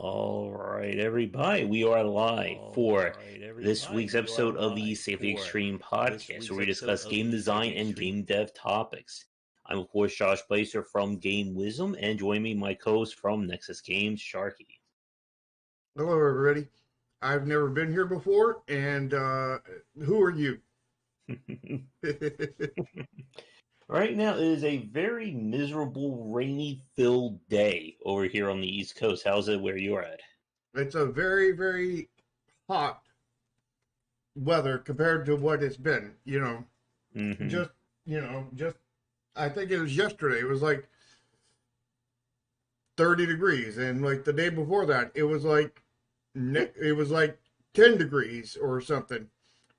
All right, everybody, we are live for this week's episode of the Safely Extreme podcast, where we discuss game design and game dev topics. I'm, of course, Josh Placer from Game Wisdom, and join me, my co-host from Nexus Games, Sharky. Hello, everybody. I've never been here before, and who are you? Right now, it is a very miserable, rainy-filled day over here on the East Coast. How's it where you're at? It's a very, very hot weather compared to what it's been, Just, I think it was yesterday. It was like 30 degrees, and like the day before that, it was like 10 degrees or something.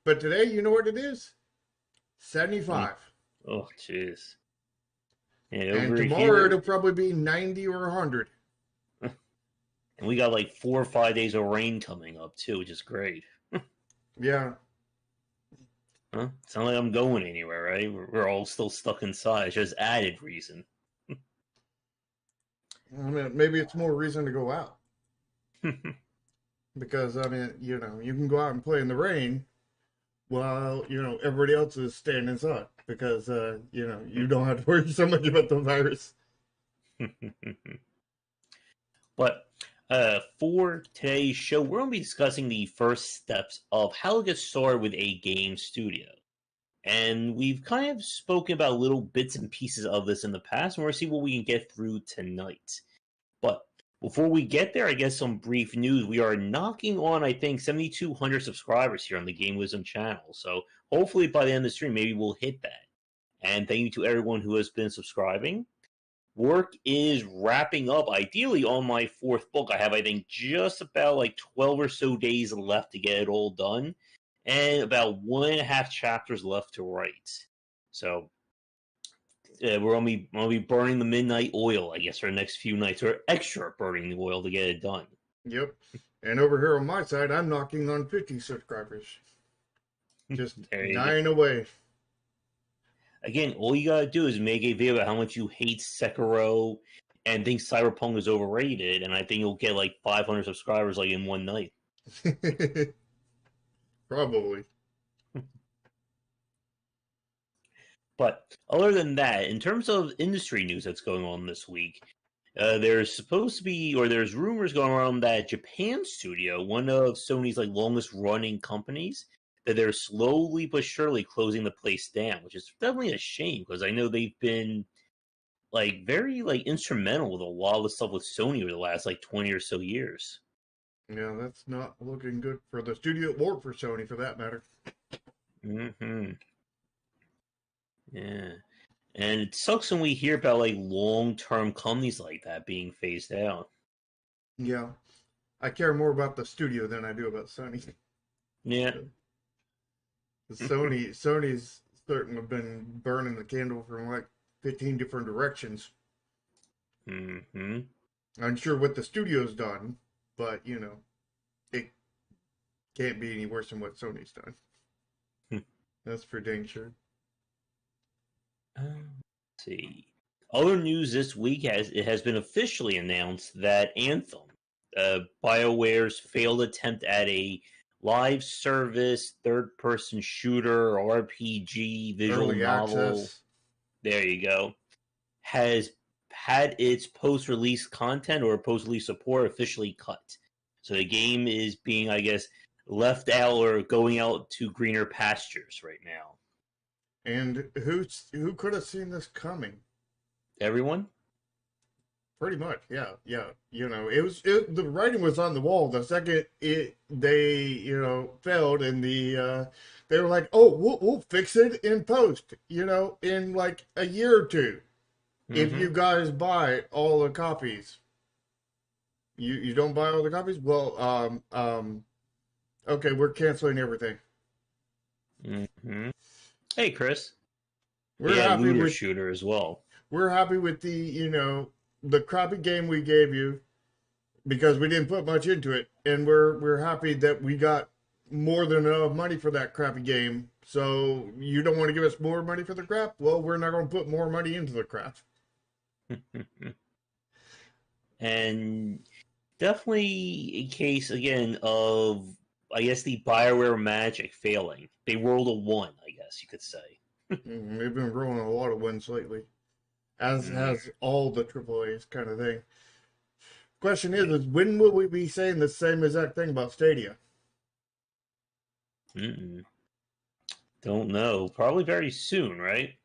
But today, you know what it is? 75. Oh, jeez. And tomorrow it'll probably be 90 or 100. And we got like 4 or 5 days of rain coming up, too, which is great. Yeah. Huh? It's not like I'm going anywhere, right? We're all still stuck inside. It's just added reason. I mean, maybe it's more reason to go out. Because, I mean, you can go out and play in the rain while, everybody else is staying inside. Because, you don't have to worry so much about the virus. But for today's show, we're going to be discussing the first steps of how to get started with a game studio. And we've kind of spoken about little bits and pieces of this in the past, and we're going to see what we can get through tonight. But before we get there, I guess some brief news. We are knocking on, I think, 7,200 subscribers here on the Game Wisdom channel. So hopefully by the end of the stream, maybe we'll hit that. And thank you to everyone who has been subscribing. Work is wrapping up, ideally, on my fourth book. I have, I think, just about like 12 or so days left to get it all done, and about 1.5 chapters left to write. So we're gonna be burning the midnight oil, I guess, for the next few nights, or extra burning the oil to get it done. Yep. And over here on my side, I'm knocking on 50 subscribers. Just dying away. Again, all you gotta do is make a video about how much you hate Sekiro and think Cyberpunk is overrated, and I think you'll get like 500 subscribers like in one night. Probably. But other than that, in terms of industry news that's going on this week, there's supposed to be, or there's rumors going around that Japan Studio, one of Sony's like longest running companies, that they're slowly but surely closing the place down, which is definitely a shame because I know they've been like very like instrumental with a lot of the stuff with Sony over the last like 20 or so years. Yeah, that's not looking good for the studio or for Sony for that matter. Mm-hmm. Yeah. And it sucks when we hear about like long-term companies like that being phased out. Yeah. I care more about the studio than I do about Sony. Yeah. Sony's certainly been burning the candle from like 15 different directions. Mm-hmm. I'm sure what the studio's done, but you know, it can't be any worse than what Sony's done. That's for dang sure. Let's see. Other news this week has been officially announced that Anthem, BioWare's failed attempt at a live service third-person shooter RPG visual Early novel. access. There you go. Has had its post-release content or post-release support officially cut. So the game is being, I guess, left out or going out to greener pastures right now. And who could have seen this coming? Everyone? Pretty much, yeah. You know, the writing was on the wall. The second they failed, and they were like, oh, we'll fix it in post. You know, in like a year or two, if you guys buy all the copies. You don't buy all the copies? Well, okay, we're canceling everything. Mm-hmm. Hey, Chris. We're happy with shooter as well. We're happy with the crappy game we gave you because we didn't put much into it, and we're happy that we got more than enough money for that crappy game. So you don't want to give us more money for the crap? Well, we're not going to put more money into the crap. And definitely a case again of, I guess, the BioWare magic failing. They rolled a 1, I guess you could say. They've been rolling a lot of wins lately, as has all the AAAs kind of thing. Question is when will we be saying the same exact thing about Stadia? Don't know. Probably very soon, right?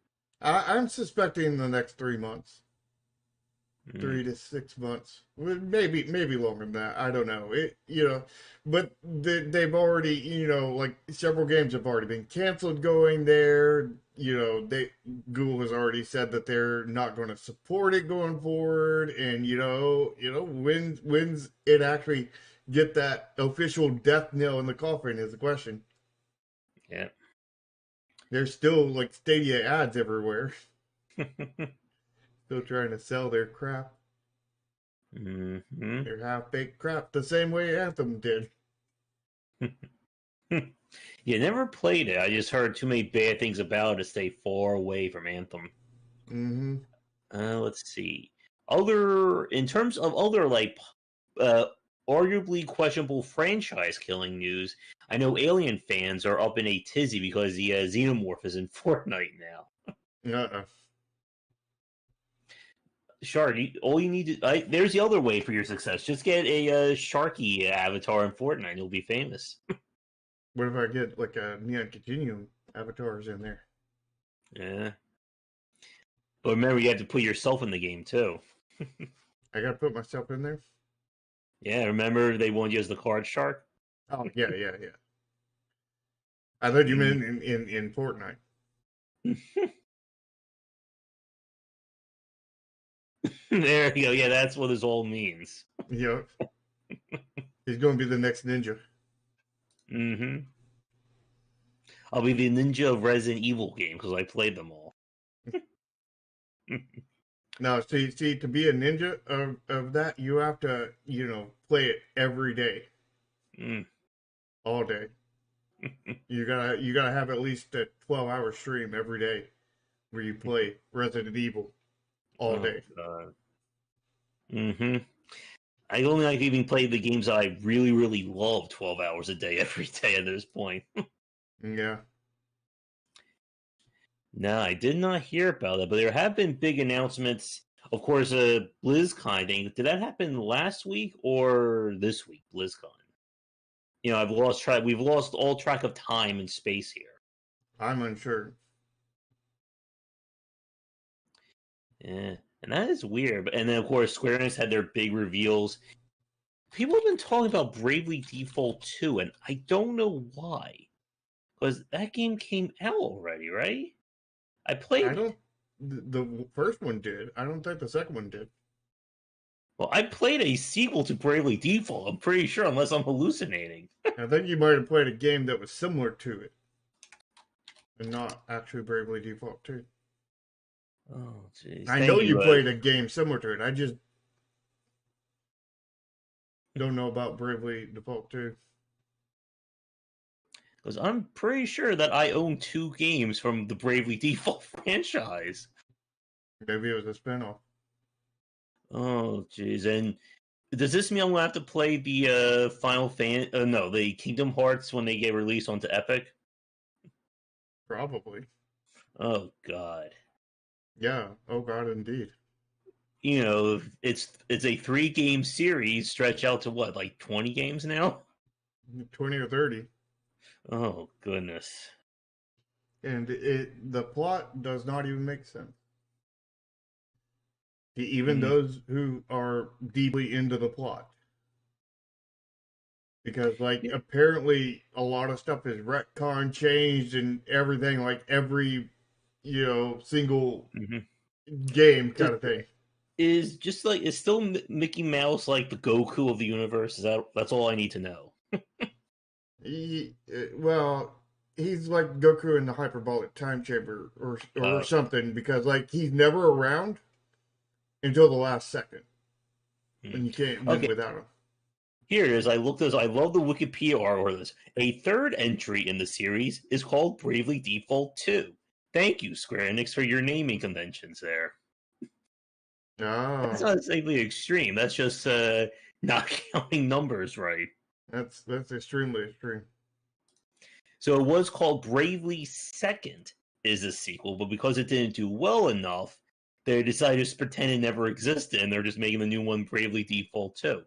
I'm suspecting the next 3 months. 3 to 6 months, maybe longer than that. I don't know. But they've already, like several games have already been canceled going there. Google has already said that they're not going to support it going forward. And when's it actually get that official death nail in the coffin is the question. Yeah. There's still like Stadia ads everywhere. Still trying to sell their crap. Their half-baked crap, the same way Anthem did. You never played it. I just heard too many bad things about it to stay far away from Anthem. Let's see. In terms of other like arguably questionable franchise killing news, I know Alien fans are up in a tizzy because the Xenomorph is in Fortnite now. Shark. All you need to there's the other way for your success. Just get a Sharky avatar in Fortnite, and you'll be famous. What if I get like a Neon Continuum avatars in there? Yeah, but remember, you have to put yourself in the game too. I gotta put myself in there. Yeah, remember they want you as the card shark. Oh yeah, yeah, yeah. I thought you Mm. meant in Fortnite. There you go. Yeah, that's what this all means. Yeah, he's gonna be the next ninja. Mm-hmm. I'll be the ninja of Resident Evil game because I played them all. Now, see, to be a ninja of that, you have to, play it every day, Mm. all day. You gotta have at least a 12-hour stream every day where you play Resident Evil all Oh day. god. Mm-hmm. I only like even play the games that I really, really love 12 hours a day every day at this point. Yeah, No, I did not hear about it, but there have been big announcements. Of course, BlizzCon thing. Did that happen last week or this week? BlizzCon. I've lost track. We've lost all track of time and space here. I'm unsure. Yeah, and that is weird. And then, of course, Square Enix had their big reveals. People have been talking about Bravely Default 2, and I don't know why. Because that game came out already, right? I I played. don't. The first one did. I don't think the second one did. Well, I played a sequel to Bravely Default. I'm pretty sure, unless I'm hallucinating. I think you might have played a game that was similar to it, and not actually Bravely Default 2. Oh, jeez. I know Thank you you. played a game similar to it. I just don't know about Bravely Default 2. Because I'm pretty sure that I own two games from the Bravely Default franchise. Maybe it was a spinoff. Oh, jeez. And does this mean I'm gonna have to play the Final Fan? No, the Kingdom Hearts when they get released onto Epic. Probably. Oh God. Yeah. Oh God, indeed. It's a 3 game series stretch out to what, like 20 games now? 20 or 30. Oh goodness. And the plot does not even make sense. Even Mm, those who are deeply into the plot. Because like yeah, apparently a lot of stuff is retcon changed and everything, like every, single mhm. game D- kind of thing. is still Mickey Mouse like the Goku of the universe? That's all I need to know? Well, he's like Goku in the hyperbolic time chamber or Okay. something because like he's never around until the last second Hmm. and you can't win Okay. without him. Here it is. I looked this. I love the Wikipedia article for this. A third entry in the series is called Bravely Default 2. Thank you, Square Enix, for your naming conventions there. That's Oh, not exactly extreme. That's just not counting numbers right. that's extremely extreme. So it was called Bravely Second is the sequel, but because it didn't do well enough, they decided to just pretend it never existed, and they're just making the new one Bravely Default 2.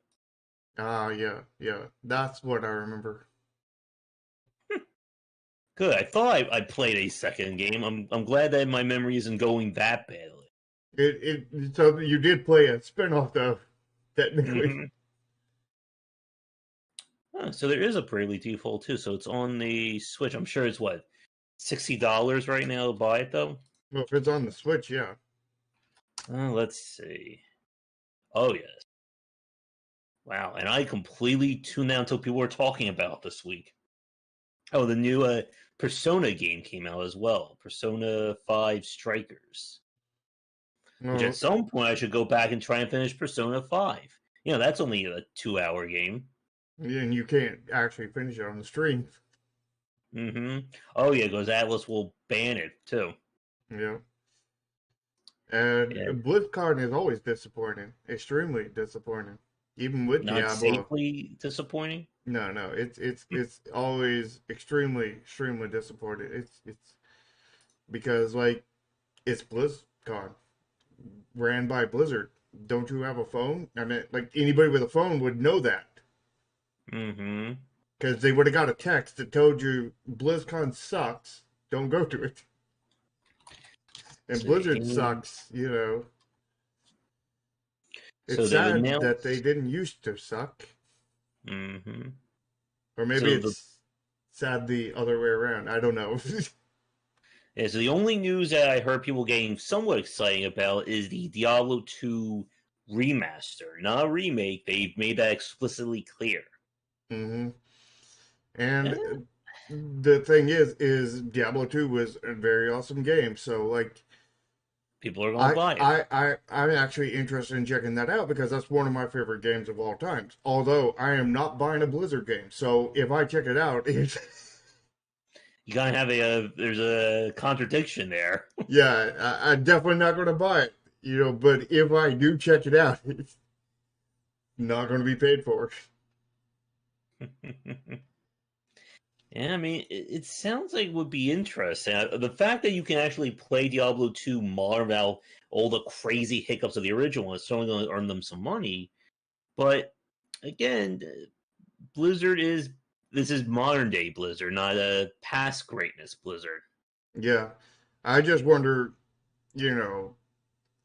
Ah, yeah, yeah, that's what I remember. Good. I thought I played a second game. I'm glad that my memory isn't going that badly. So you did play a spinoff though, technically. Mm-hmm. So there is a Bravely Default too. So it's on the Switch. I'm sure it's what $60 right now to buy it though. Well, if it's on the Switch, yeah. Let's see. Oh yes. Wow. And I completely tuned out until people were talking about this week. Oh, the new Persona game came out as well. Persona 5 Strikers. Which at Well, some point I should go back and try and finish Persona 5. That's only a 2 hour game. and you can't actually finish it on the stream. Mm-hmm. Oh yeah, because Atlas will ban it too. Yeah. And Yeah, BlizzCon is always disappointing, extremely disappointing, even with not Diablo. safely disappointing. No, no, it's always extremely disappointing. It's because like it's BlizzCon. ran by Blizzard. Don't you have a phone? I mean, like anybody with a phone would know that Mm-hmm. because they would have got a text that told you BlizzCon sucks. Don't go to it. And So, Blizzard sucks. It's so they've sad that they announced. didn't used to suck, Mm-hmm. or maybe So the it's sad the other way around. I don't know. Yeah, so the only news that I heard people getting somewhat exciting about is the Diablo 2 remaster, not a remake. They've made that explicitly clear. hmm Eh, And the thing is Diablo 2 was a very awesome game. So like people are going to I buy it. I I I'm actually interested in checking that out because that's one of my favorite games of all times. Although I am not buying a Blizzard game, so if I check it out, You kind of have there's a contradiction there. yeah, I'm definitely not going to buy it. But if I do check it out, it's not going to be paid for. Yeah, I mean, it sounds like it would be interesting. The fact that you can actually play Diablo 2 modern without all the crazy hiccups of the original is certainly going to earn them some money. But again, Blizzard is this is modern day Blizzard, not a past greatness Blizzard. Yeah, I just wonder, you know,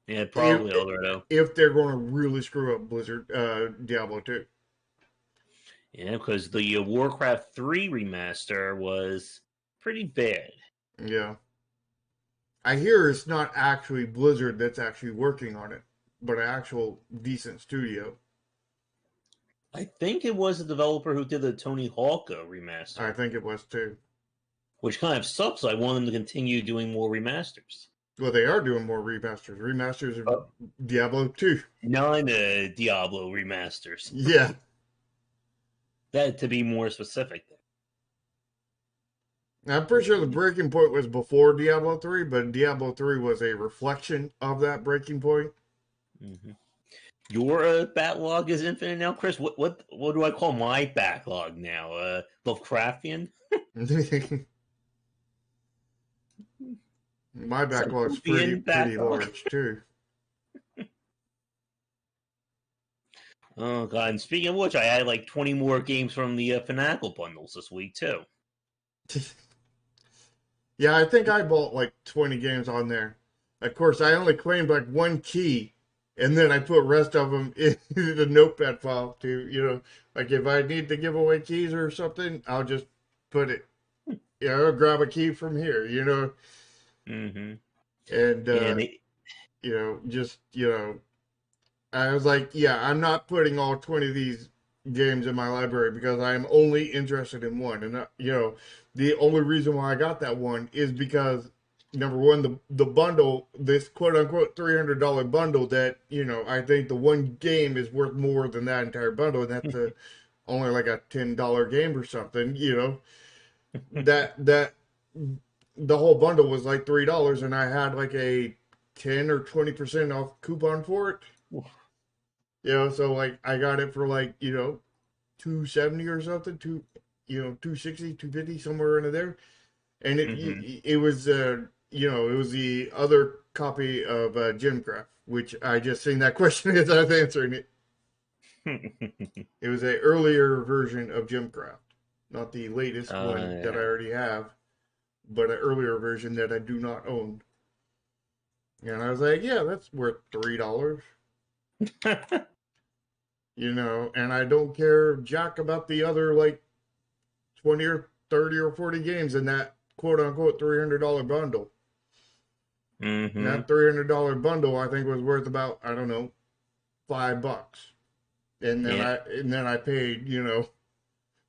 Yeah, if probably Alberto. if they're going to really screw up Blizzard Diablo 2. Yeah, because the Warcraft 3 remaster was pretty bad. Yeah. I hear it's not actually Blizzard that's actually working on it, but an actual decent studio. I think it was the developer who did the Tony Hawk I remaster, think it was too. which kind of sucks. I want them to continue doing more remasters. Well, they are doing more remasters. Remasters of Oh, Diablo 2. none Diablo remasters. Yeah. That to be more specific. I'm pretty sure the breaking point was before Diablo 3, but Diablo 3 was a reflection of that breaking point. Mm-hmm. Your backlog is infinite now, Chris. What do I call my backlog now? Lovecraftian. My backlog's pretty Cyclopean pretty backlog. large too. Oh god! And speaking of which, I had like 20 more games from the Fanatical bundles this week too. Yeah, I think I bought like 20 games on there. Of course, I only claimed like one key, and then I put rest of them in the notepad file to, like if I need to give away keys or something, I'll just put it, I'll grab a key from here. Mm-hmm. And, And they, just, I was like, yeah, I'm not putting all 20 of these games in my library because I'm only interested in one. And, the only reason why I got that one is because, number one, the bundle, this quote unquote $300 bundle that, I think the one game is worth more than that entire bundle. And that's only like a $10 game or something, that the whole bundle was like $3 and I had like a 10 or 20% off coupon for it. So like I got it for like, 270 or something, 260, 250, somewhere in there. And mm-hmm. it was it was the other copy of Gymcraft, which I just seen that question as I was answering it. It was a earlier version of Gymcraft, not the latest one that I Yeah. already have, but an earlier version that I do not own. And I was like, yeah, that's worth $3. And I don't care jack about the other like 20 or 30 or 40 games in that quote unquote $300 bundle. And Mm-hmm. that $300 bundle I think was worth about, I don't know, $5. And then Yeah. I paid, $3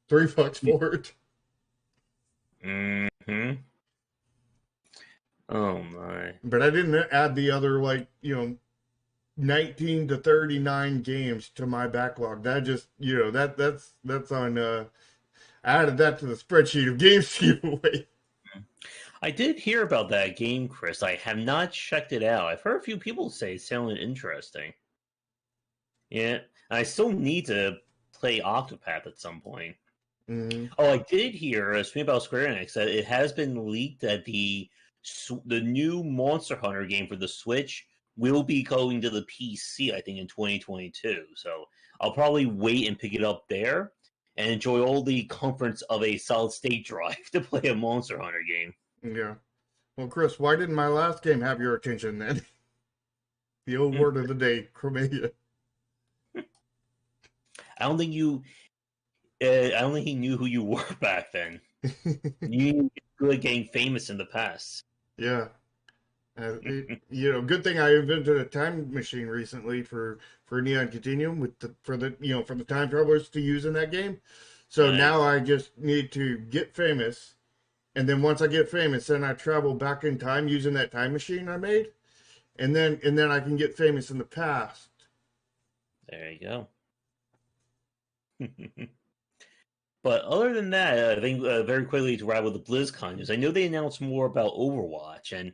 for it. Mm-hmm. Oh my. But I didn't add the other like, 19 to 39 games to my backlog. That just, that's on I added that to the spreadsheet of games to give away. I did hear about that game, Chris. I have not checked it out. I've heard a few people say it sounded interesting. Yeah, I still need to play Octopath at some point. Mm-hmm. Oh, I did hear, speaking about Square Enix, that it has been leaked that the new Monster Hunter game for the Switch will be going to the PC, I think, in 2022. So I'll probably wait and pick it up there and enjoy all the comforts of a solid state drive to play a Monster Hunter game. Yeah. Well, Chris, why didn't my last game have your attention then? The old word of the day, Chromia. I don't think you. I don't think he knew who you were back then. You good at getting famous in the past. Yeah. Good thing I invented a time machine recently for Neon Continuum for the time travelers to use in that game. So Nice. now I just need to get famous, and then once I get famous, then I travel back in time using that time machine I made, and then I can get famous in the past. There you go. But other than that, I think very quickly to wrap with the BlizzCon news, I know they announced more about Overwatch, and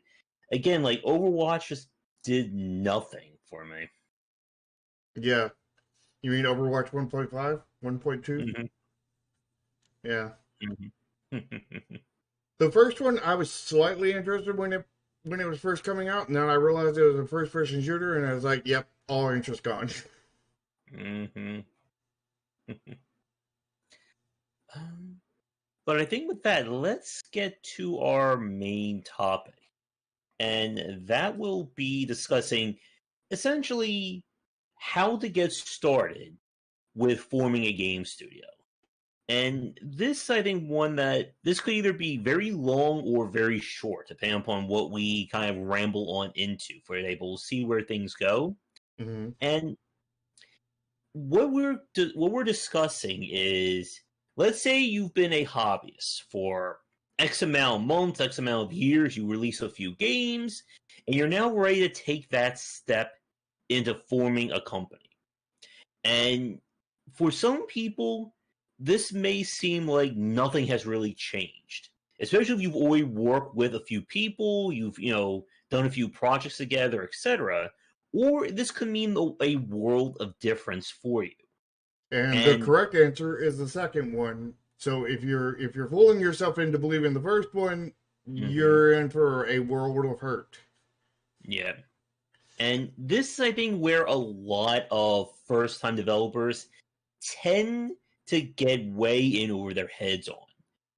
again, like Overwatch just did nothing for me. Yeah, you mean Overwatch 1.5, 1.2? Mm-hmm. Yeah. Mm-hmm. The first one I was slightly interested when it was first coming out, and then I realized it was a first person shooter, and I was like, "Yep, all interest gone." Mm-hmm. But I think with that, let's get to our main topic. And that will be discussing essentially how to get started with forming a game studio. And this, I think, one that this could either be very long or very short, depending upon what we kind of ramble on into. For example, we'll see where things go. Mm-hmm. And what we're discussing is, let's say you've been a hobbyist for X amount of months, X amount of years, you release a few games, and you're now ready to take that step into forming a company. And for some people, this may seem like nothing has really changed. Especially if you've already worked with a few people, you've done a few projects together, etc. Or this could mean a world of difference for you. And the And correct answer is the second one. So if you're fooling yourself into believing the first one, mhm, you're in for a world of hurt. yeah, and this is, I think, where a lot of first-time developers tend to get way in over their heads on.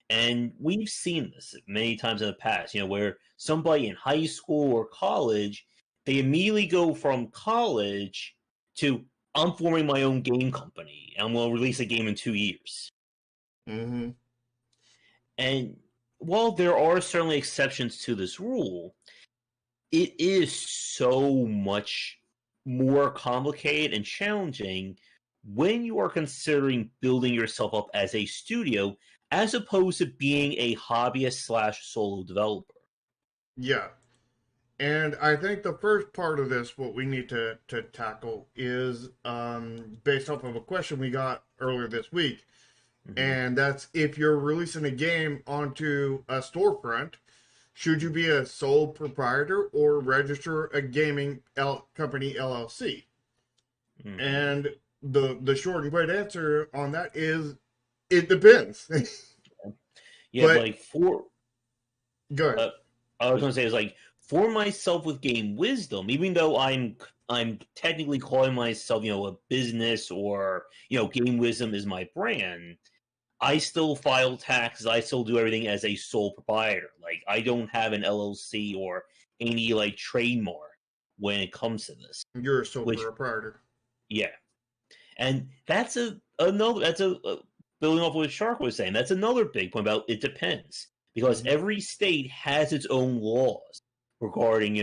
And we've seen this many times in the past, where somebody in high school or college, they immediately go from college to I'm forming my own game company and I'm going to release a game in 2 years. Mm-hmm. And while there are certainly exceptions to this rule, it is so much more complicated and challenging when you are considering building yourself up as a studio as opposed to being a hobbyist slash solo developer. Yeah. And I think the first part of this, what we need to tackle, is based off of a question we got earlier this week. Mm-hmm. And that's if you're releasing a game onto a storefront, should you be a sole proprietor or register a gaming company LLC? Mm-hmm. And the short and great answer on that is it depends. Yeah, But like for good. uh, I was gonna say is like for myself with game wisdom, even though I'm technically calling myself a business or game wisdom is my brand. I still file taxes. I still do everything as a sole proprietor. Like I don't have an LLC or any like trademark when it comes to this. You're a sole Which proprietor. yeah, and that's a building off what Shark was saying. That's another big point about it depends because Mm-hmm. every state has its own laws regarding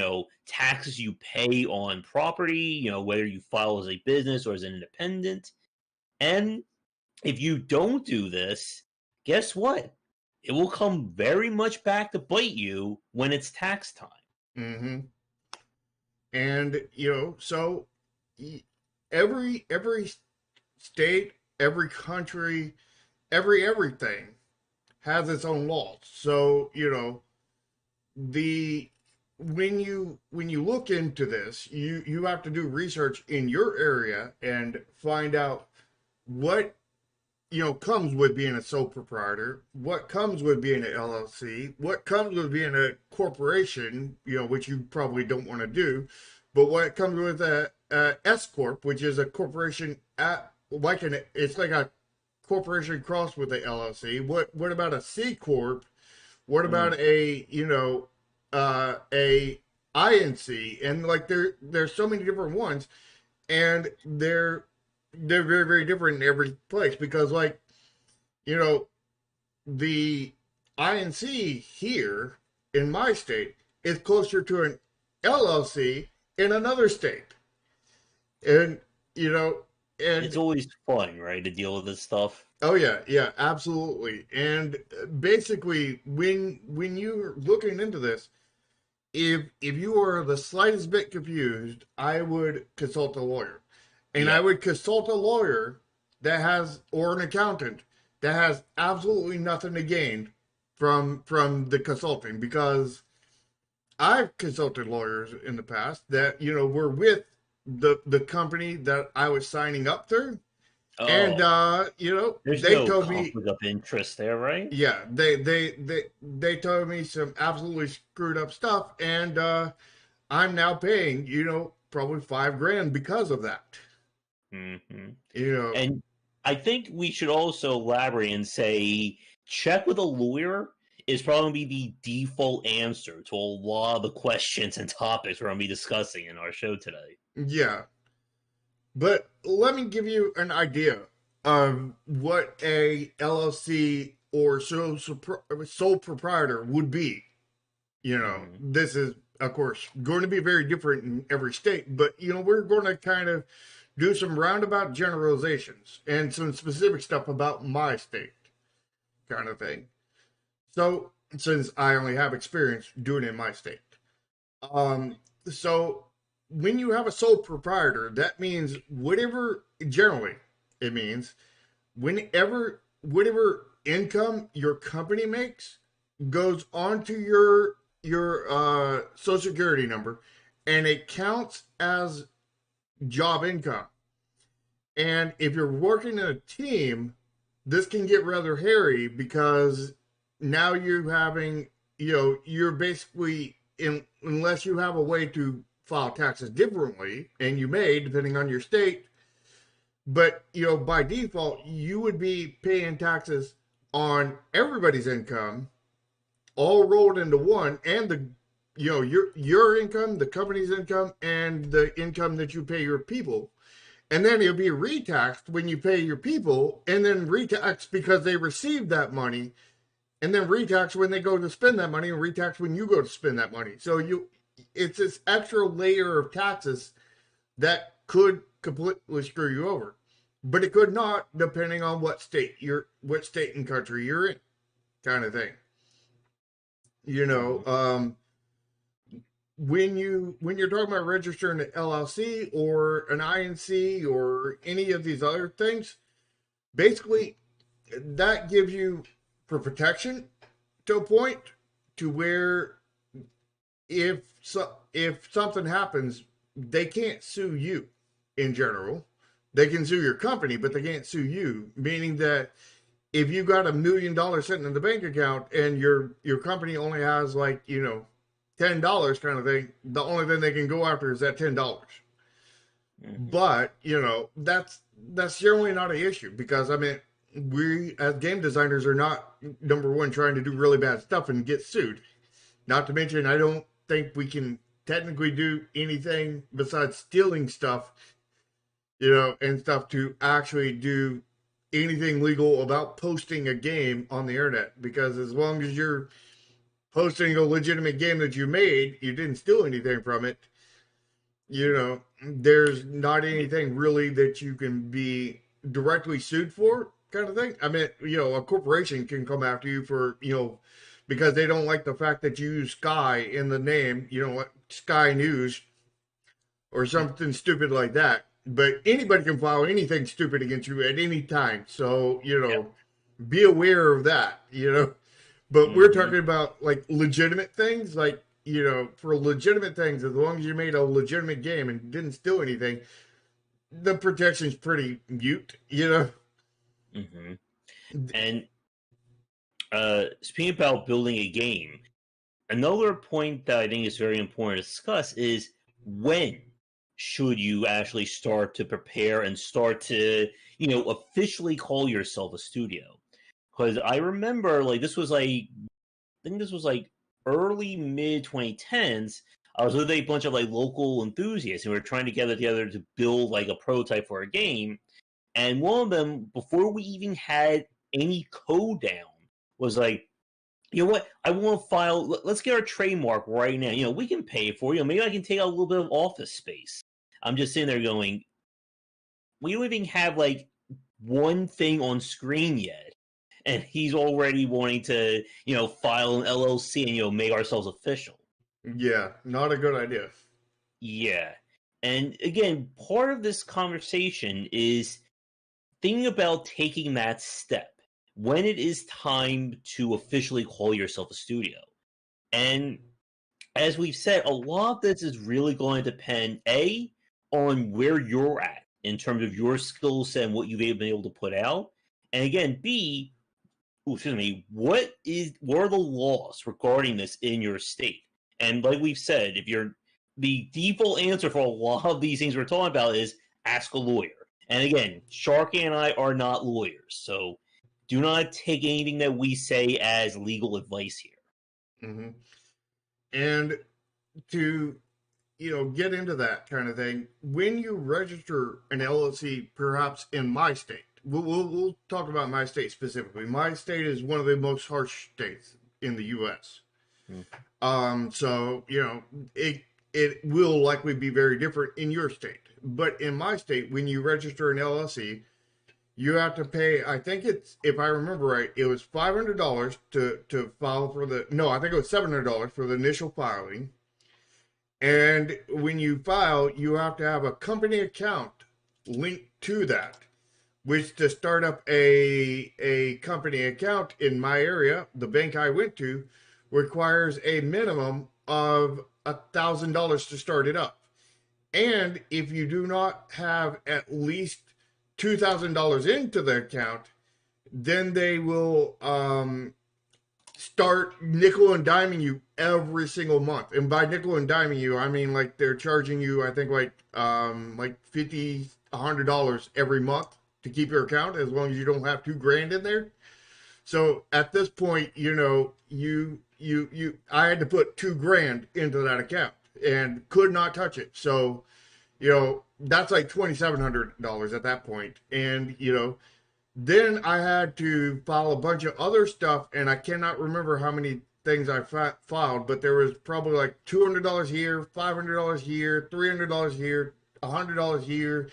taxes you pay on property. Whether you file as a business or as an independent, and if you don't do this, guess what? It will come very much back to bite you when it's tax time. Mm-hmm. And so every state, every country, everything has its own laws. So the when you look into this, you have to do research in your area and find out what comes with being a sole proprietor, what comes with being an LLC, what comes with being a corporation, which you probably don't want to do, But what comes with a S corp, which is a corporation it's like a corporation crossed with a LLC. What about a C corp? What Mm. about a a INC? And like there's so many different ones, and they're very very different in every place because like you know the INC here in my state is closer to an LLC in another state, and you know It's and always fun, right, to deal with this stuff. oh yeah, yeah, absolutely. And basically, when you're looking into this, if you are the slightest bit confused, I would consult a lawyer, and I Yep. would consult a lawyer that has or an accountant that has absolutely nothing to gain from the consulting because I've consulted lawyers in the past that were with the company that I was signing up through, and Oh, there's they no told me, conflict of interest there, right? yeah, they told me some absolutely screwed up stuff, and I'm now paying probably 5 grand because of that. Hmm. You know, And I think we should also elaborate and say check with a lawyer is probably the default answer to a lot of the questions and topics we're going to be discussing in our show today. yeah. But let me give you an idea of what a LLC or sole proprietor would be. Hmm. This is, of course, going to be very different in every state, but, we're going to kind of do some roundabout generalizations and some specific stuff about my state, kind of thing. So, since I only have experience doing it in my state. Um, so when you have a sole proprietor, that means generally, it means whatever income your company makes goes onto your social security number, and it counts as job income. And if you're working in a team, this can get rather hairy because now you're having, you're basically unless you have a way to file taxes differently, and you may, depending on your state, but by default, you would be paying taxes on everybody's income all rolled into one, and the your income, the company's income, and the income that you pay your people. And then it'll be retaxed when you pay your people, and then retaxed because they received that money, and then retaxed when they go to spend that money, and retaxed when you go to spend that money. So it's this extra layer of taxes that could completely screw you over, but it could not, depending on what state and country you're in, kind of thing. You know, Hmm. um, when you're talking about registering an LLC or an INC or any of these other things, basically that gives you for protection to a point to where if something happens, they can't sue you in general. They can sue your company, but they can't sue you. Meaning that if you got $1 million sitting in the bank account and your company only has like $10 kind of thing, the only thing they can go after is that $10. Hmm. But that's generally not an issue because I mean we as game designers are not number one trying to do really bad stuff and get sued. Not to mention I don't think we can technically do anything besides stealing stuff, and stuff to actually do anything legal about posting a game on the internet because as long as you're posting a legitimate game that you made, you didn't steal anything from it, there's not Yeah. anything really that you can be directly sued for, kind of thing. I mean, a corporation can come after you for, because they don't like the fact that you use Sky in the name, like Sky News or something stupid like that. But anybody can file anything stupid against you at any time. So, be aware of that, But we're Hmm. talking about like legitimate things, like for legitimate things, as long as you made a legitimate game and didn't steal anything, the protection's pretty mute. Hmm. And speaking about building a game, another point that I think is very important to discuss is when should you actually start to prepare and start to, officially call yourself a studio? Because I remember, like, I think this was like early mid 2010s. I was with a bunch of like local enthusiasts, and we were trying to get together to build like a prototype for a game. And one of them, before we even had any code down, was like, you know what? I want to file. Let's get our trademark right now. We can pay for it. Maybe I can take out a little bit of office space. I'm just sitting there going, we don't even have like one thing on screen yet, and he's already wanting to, file an LLC and make ourselves official. Yeah, not a good idea. Yeah, and again, part of this conversation is thinking about taking that step when it is time to officially call yourself a studio. And as we've said, a lot of this is really going to depend, A, on where you're at in terms of your skill set and what you've been able to put out. And again, B, excuse me, what are the laws regarding this in your state? And like we've said, if you're the default answer for a lot of these things we're talking about is ask a lawyer. And again, Sharky and I are not lawyers, so do not take anything that we say as legal advice here. Mm-hmm. And to get into that kind of thing, when you register an LLC, perhaps in my state, we'll talk about my state specifically. My state is one of the most harsh states in the U.S. So it will likely be very different in your state. But in my state, when you register an LLC, you have to pay, I think it's, if I remember right, it was $500 to file for I think it was $700 for the initial filing. And when you file, you have to have a company account linked to that, which to start up a company account in my area, the bank I went to, requires a minimum of $1,000 to start it up. And if you do not have at least $2,000 into the account, then they will start nickel and diming you every single month. And by nickel and diming you, I mean like they're charging you, I think like $50, $100 every month to keep your account, as long as you don't have $2,000 in there. So at this point, I had to put $2,000 into that account and could not touch it. So, that's like $2,700 at that point. And, then I had to file a bunch of other stuff, and I cannot remember how many things I filed, but there was probably like $200 here, $500 here, $300 here, $100 here,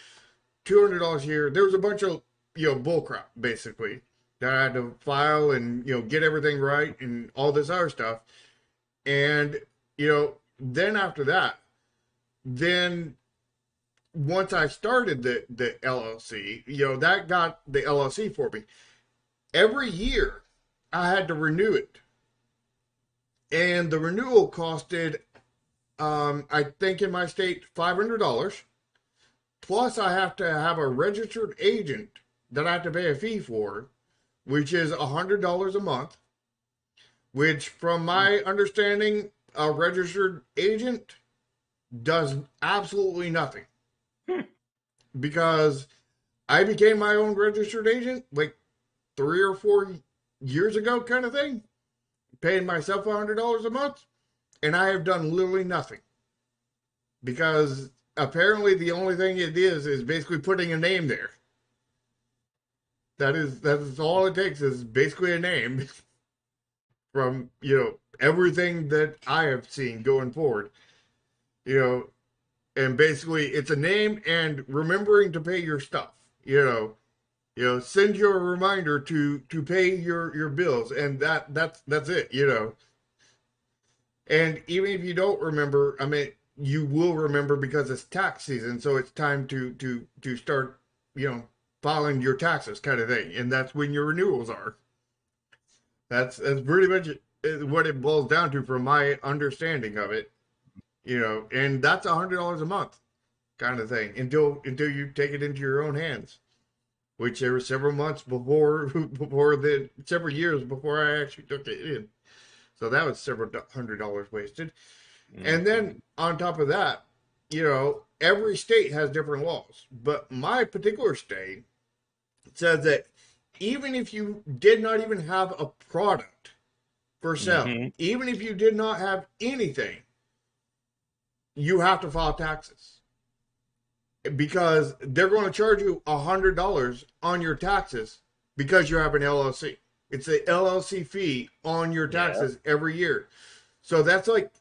$200 here. There was a bunch of, bullcrap, basically, that I had to file and, get everything right and all this other stuff. And, then after that, then once I started the LLC, that got the LLC for me. Every year, I had to renew it. And the renewal costed, I think in my state, $500. Plus, I have to have a registered agent that I have to pay a fee for, which is $100 a month. Which, from my understanding, a registered agent does absolutely nothing. Because I became my own registered agent like 3 or 4 years ago, kind of thing, paying myself $100 a month, and I have done literally nothing. Because apparently the only thing it is basically putting a name there. That is all it takes, is basically a name from, everything that I have seen going forward. And basically it's a name and remembering to pay your stuff. Send you a reminder to pay your bills, and that's it. And even if you don't remember, I mean, you will remember because it's tax season, so it's time to start, filing your taxes, kind of thing, and that's when your renewals are. That's pretty much what it boils down to, from my understanding of it. And that's $100 a month, kind of thing, until you take it into your own hands. Which there were several months several years before I actually took it in. So that was several $100 wasted. Mm-hmm. And then on top of that, every state has different laws. But my particular state says that even if you did not even have a product for sale, Mm-hmm. even if you did not have anything, you have to file taxes because they're going to charge you $100 on your taxes because you have an LLC. It's the LLC fee on your Yeah. taxes every year. So that's like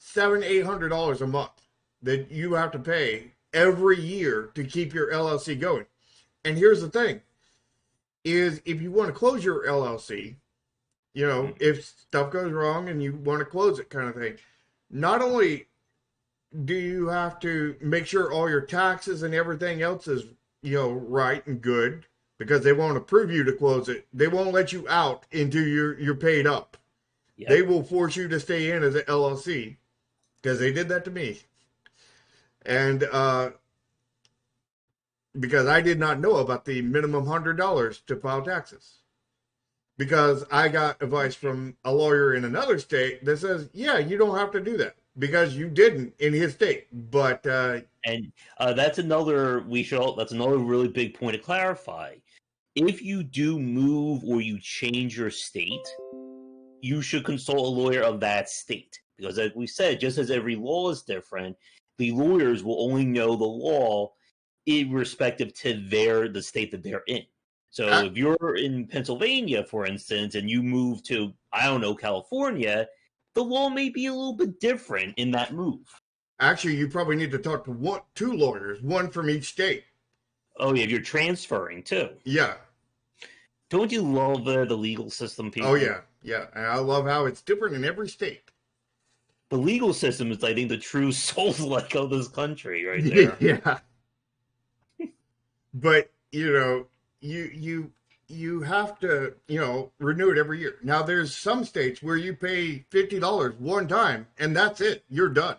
$700-800 a month that you have to pay every year to keep your LLC going. And here's the thing: is if you want to close your LLC, Mm-hmm. if stuff goes wrong and you want to close it, kind of thing. Not only do you have to make sure all your taxes and everything else is right and good, because they won't approve you to close it. They won't let you out until you're paid up. They Yep. will force you to stay in as an LLC because they did that to me. And because I did not know about the minimum $100 to file taxes. Because I got advice from a lawyer in another state that says, yeah, you don't have to do that because you didn't in his state. But And that's another that's another really big point to clarify. If you do move or you change your state, you should consult a lawyer of that state. Because as we said, just as every law is different, the lawyers will only know the law irrespective to the state that they're in. So I, if you're in Pennsylvania, for instance, and you move to, I don't know, California, the law may be a little bit different in that move. actually, you probably need to talk to two lawyers, one from each state. Oh, yeah, if you're transferring too. Yeah. Don't you love the legal system, Oh, people? yeah. Yeah. And I love how it's different in every state. The legal system is, I think, the true soul like of this country right there. Yeah. But, you have to, renew it every year. Now, there's some states where you pay $50 one time and that's it. You're done.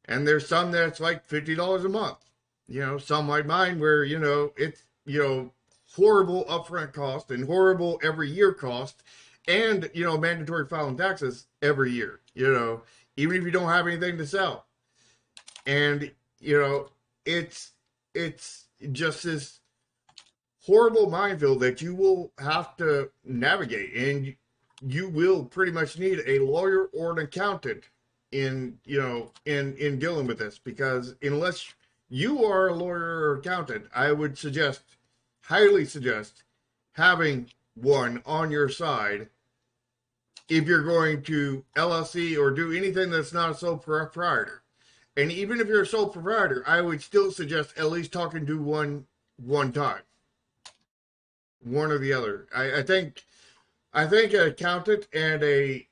And there's some that's like $50 a month. Some like mine where, it's, horrible upfront cost and horrible every year cost and, mandatory filing taxes every year, even if you don't have anything to sell. And, it's, it's just this horrible minefield that you will have to navigate. And you will pretty much need a lawyer or an accountant in dealing with this, because unless you are a lawyer or accountant, I would highly suggest having one on your side if you're going to LLC or do anything that's not a sole proprietor. And even if you're a sole proprietor, I would still suggest at least talking to one time, one or the other. I think an accountant and a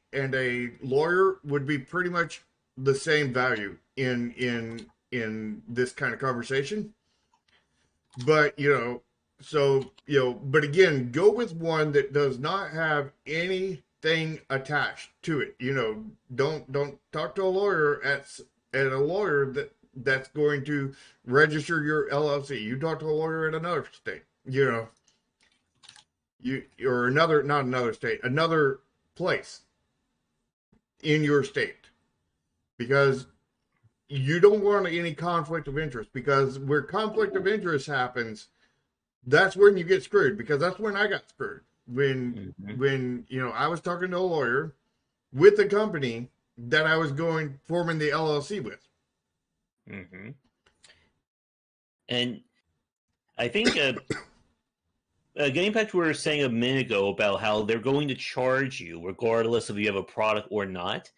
lawyer would be pretty much the same value in this kind of conversation. But but again, go with one that does not have anything attached to it. Don't talk to a lawyer at a lawyer that's going to register your LLC. You talk to a lawyer at another state. You or another not another state, another place in your state, because you don't want any conflict of interest, because where conflict of interest happens, that's when you get screwed, because that's when I got screwed when Mm-hmm. I was talking to a lawyer with the company that I was forming the LLC with. Mm-hmm. And I think getting back to what we were saying a minute ago about how they're going to charge you regardless if you have a product or not,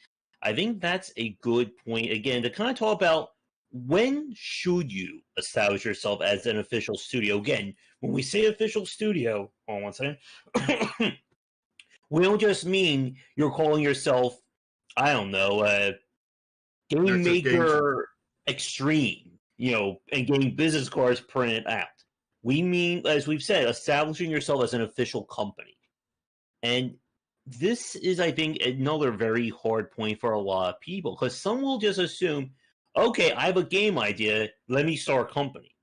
I think that's a good point, again, to kind of talk about when should you establish yourself as an official studio. Again, when we say official studio, hold on one second, we don't just mean you're calling yourself, I don't know, Game Nexus Games. Maker Extreme, and getting business cards printed out. We mean, as we've said, establishing yourself as an official company. And this is, I think, another very hard point for a lot of people, because some will just assume, okay, I have a game idea, let me start a company.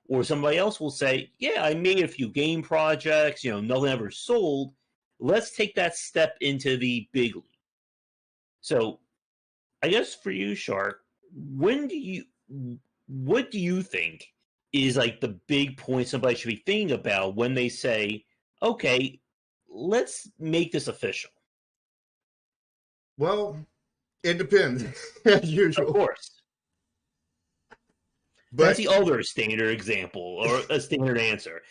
Or somebody else will say, yeah, I made a few game projects, nothing ever sold. Let's take that step into the big league. So, I guess for you, Shark, when do you what do you think is like the big point somebody should be thinking about when they say, okay, let's make this official? Well, it depends, as Of usual. course. That's But the other standard example or a standard answer.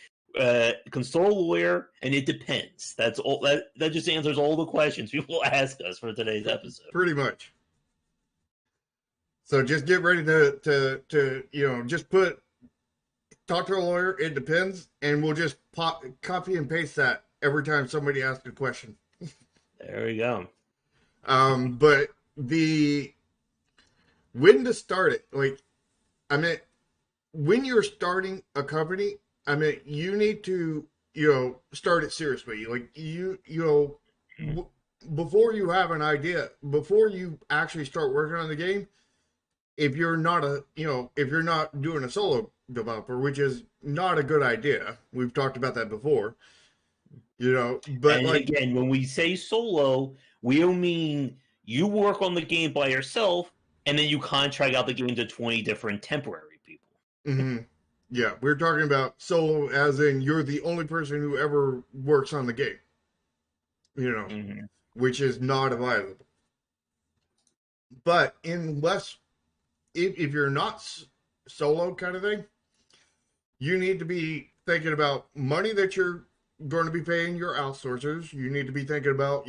Consult a lawyer, and it depends. That's all. That just answers all the questions people ask us for today's episode. pretty much. So just get ready to just talk to a lawyer. It depends, and we'll just copy and paste that every time somebody asks a question. There we go. But the when to start it, like, I mean, when you're starting a company, I mean, you need to, start it seriously. Like, before you have an idea, before you actually start working on the game, if you're not if you're not doing a solo developer, which is not a good idea. We've talked about that before, but And like, again, when we say solo, we don't mean you work on the game by yourself and then you contract out the game to 20 different temporary people. mhm. Yeah, we're talking about solo as in you're the only person who ever works on the game, Mm-hmm. which is not available. But unless if you're not solo kind of thing, you need to be thinking about money that you're going to be paying your outsourcers. You need to be thinking about,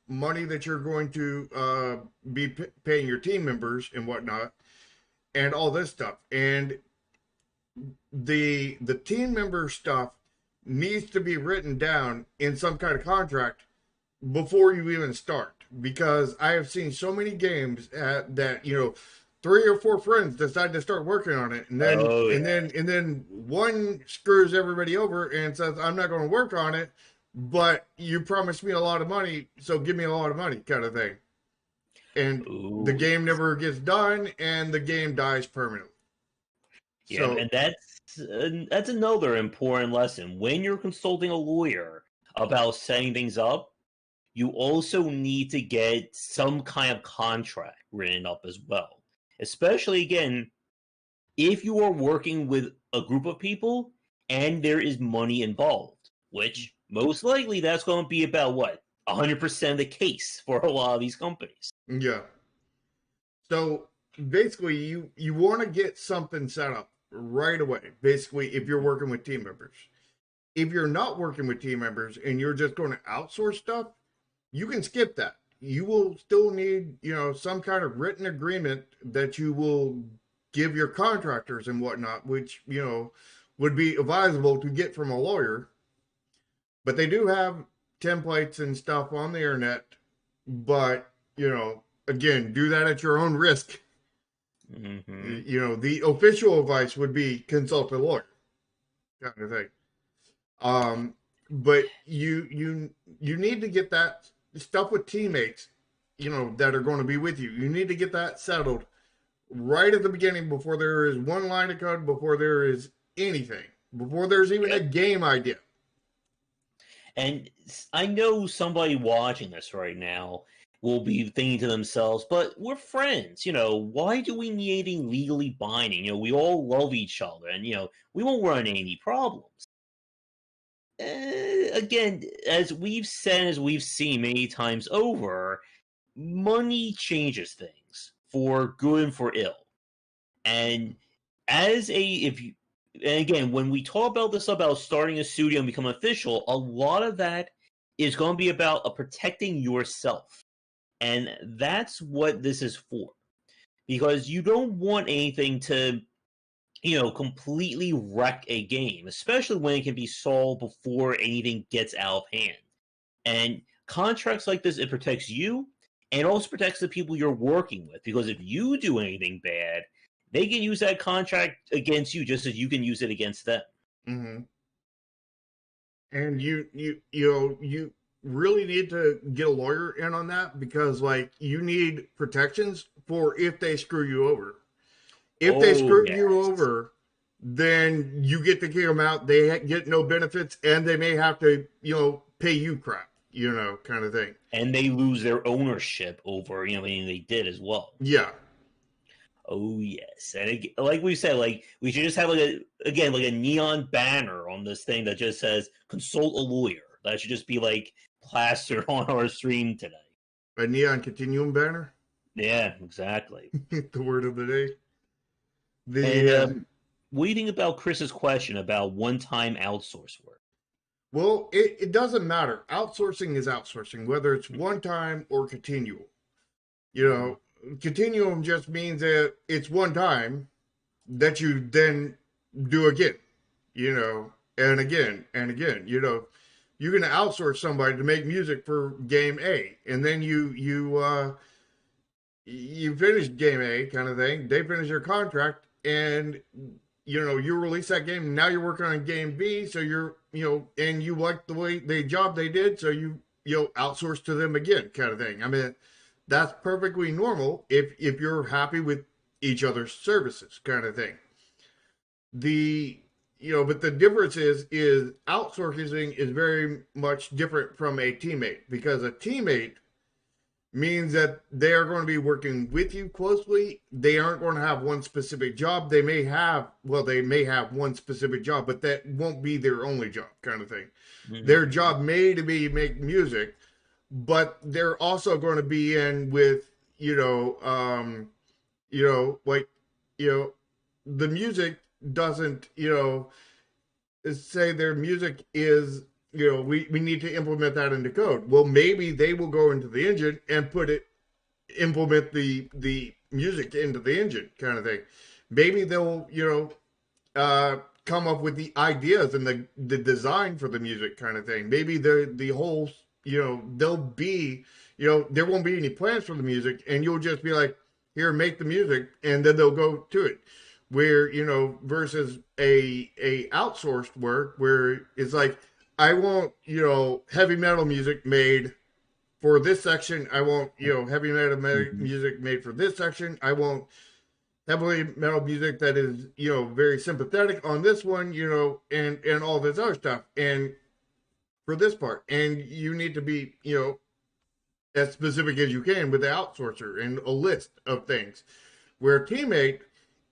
money that you're going to be paying your team members and whatnot, and all this stuff. And the team member stuff needs to be written down in some kind of contract before you even start, because I have seen so many games that 3 or 4 friends decide to start working on it, and then Oh, yeah. and then one screws everybody over and says, I'm not going to work on it, but you promised me a lot of money, so give me a lot of money, kind of thing. And the Ooh, game never gets done, and the game dies permanently. yeah, So and that's another important lesson. When you're consulting a lawyer about setting things up, you also need to get some kind of contract written up as well. Especially again, if you are working with a group of people and there is money involved, which most likely that's going to be about what 100% of the case for a lot of these companies. yeah. So basically, you want to get something set up right away. Basically, if you're working with team members, if you're not working with team members and you're just going to outsource stuff, you can skip that. You will still need, some kind of written agreement that you will give your contractors and whatnot, which, would be advisable to get from a lawyer. But they do have templates and stuff on the internet. But, again, do that at your own risk. Mm-hmm. The official advice would be consult a lawyer, kind of thing. But you need to get that stuff with teammates, that are going to be with you. You need to get that settled right at the beginning before there is one line of code, before there is anything, before there's even a Yep. game idea. And I know somebody watching this right now will be thinking to themselves, but we're friends, why do we need anything legally binding? We all love each other and, we won't run into any problems. Again, as we've said, as we've seen many times over, money changes things for good and for ill. And as a if you and again, when we talk about this about starting a studio and become official, a lot of that is going to be about protecting yourself. And that's what this is for. Because you don't want anything to, completely wreck a game, especially when it can be solved before anything gets out of hand. And contracts like this, it protects you and also protects the people you're working with. Because if you do anything bad, they can use that contract against you just as you can use it against them. Mm-hmm. And you really need to get a lawyer in on that, because like you need protections for if they screw you over. If they Oh, screw you yes. over, then you get to kick them out. They get no benefits, and they may have to, pay you crap, kind of thing. And they lose their ownership over, anything they did as well. Yeah. Oh yes, and like we said, like we should just have like a neon banner on this thing that just says "Consult a lawyer." That should just be like plastered on our stream today. A neon continuum banner. Yeah, exactly. The word of the day. And The what do you think about Chris's question about one-time outsource work? Well, it doesn't matter. Outsourcing is outsourcing, whether it's one time or continual. You know, continuum just means that it's one time that you then do again, and again and again. You can outsource somebody to make music for game A, and then you finish game A kind of thing. They finish their contract, and you release that game. And now you're working on game B, so and you like the job they did, so you outsource to them again, kind of thing. I mean, that's perfectly normal if you're happy with each other's services, kind of thing. But the difference is outsourcing is very much different from a teammate, because a teammate means that they are going to be working with you closely. They aren't going to have one specific job. They may have one specific job, but that won't be their only job, kind of thing. Mm-hmm. Their job may be make music, but they're also going to be in with the music doesn't say their music is we need to implement that into code. Well, maybe they will go into the engine and implement the music into the engine, kind of thing. Maybe they'll come up with the ideas and the design for the music, kind of thing. Maybe the whole they'll be there won't be any plans for the music, and you'll just be like, here, make the music, and then they'll go to it. Where versus a outsourced work where it's like, I want, heavy metal music made for this section. I want, heavy metal music made for this section. I want heavy metal music that is, very sympathetic on this one, and all this other stuff. And for this part, and you need to be, as specific as you can with the outsourcer and a list of things. Where a teammate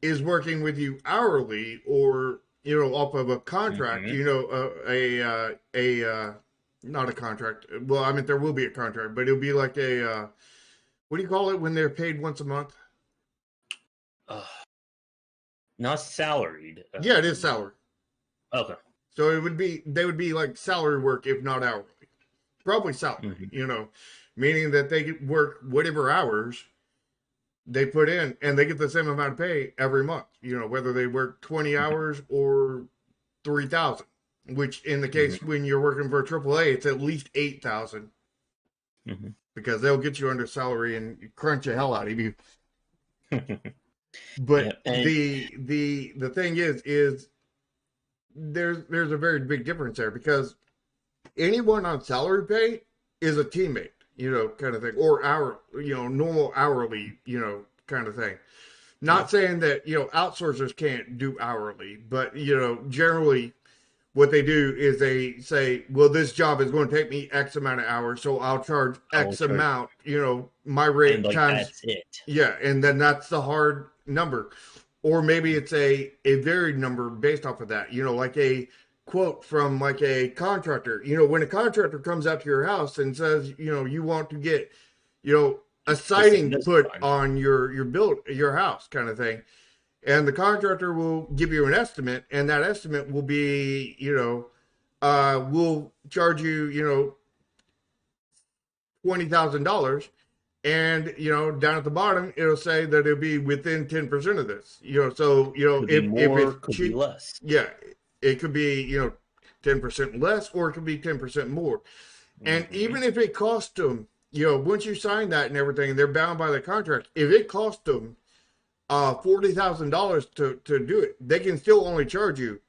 is working with you hourly or off of a contract, not a contract. Well, I mean, there will be a contract, but it'll be like what do you call it when they're paid once a month? Not salaried. Yeah, it is salary. Okay. So they would be like salary work, if not hourly. Probably salary, meaning that they work whatever hours they put in, and they get the same amount of pay every month, whether they work 20 hours or 3,000, which in the case when you're working for a AAA, it's at least 8,000, because they'll get you under salary and crunch the hell out of you. But the thing is there's a very big difference there, because anyone on salary pay is a teammate. Kind of thing, or normal hourly, kind of thing. Not saying that, outsourcers can't do hourly, but, generally what they do is they say, well, this job is going to take me X amount of hours, so I'll charge X amount, my rate and times. That's it. Yeah. And then that's the hard number. Or maybe it's a varied number based off of that, like a quote from like a contractor. When a contractor comes out to your house and says, you want to get, a siding put on your house, kind of thing, and the contractor will give you an estimate, and that estimate will be, we'll charge you, $20,000, and down at the bottom it'll say that it'll be within 10% of this. So if it's cheap, less. Yeah. It could be, 10% less, or it could be 10% more. And even if it costs them, once you sign that and everything, they're bound by the contract. If it costs them $40,000 to do it, they can still only charge you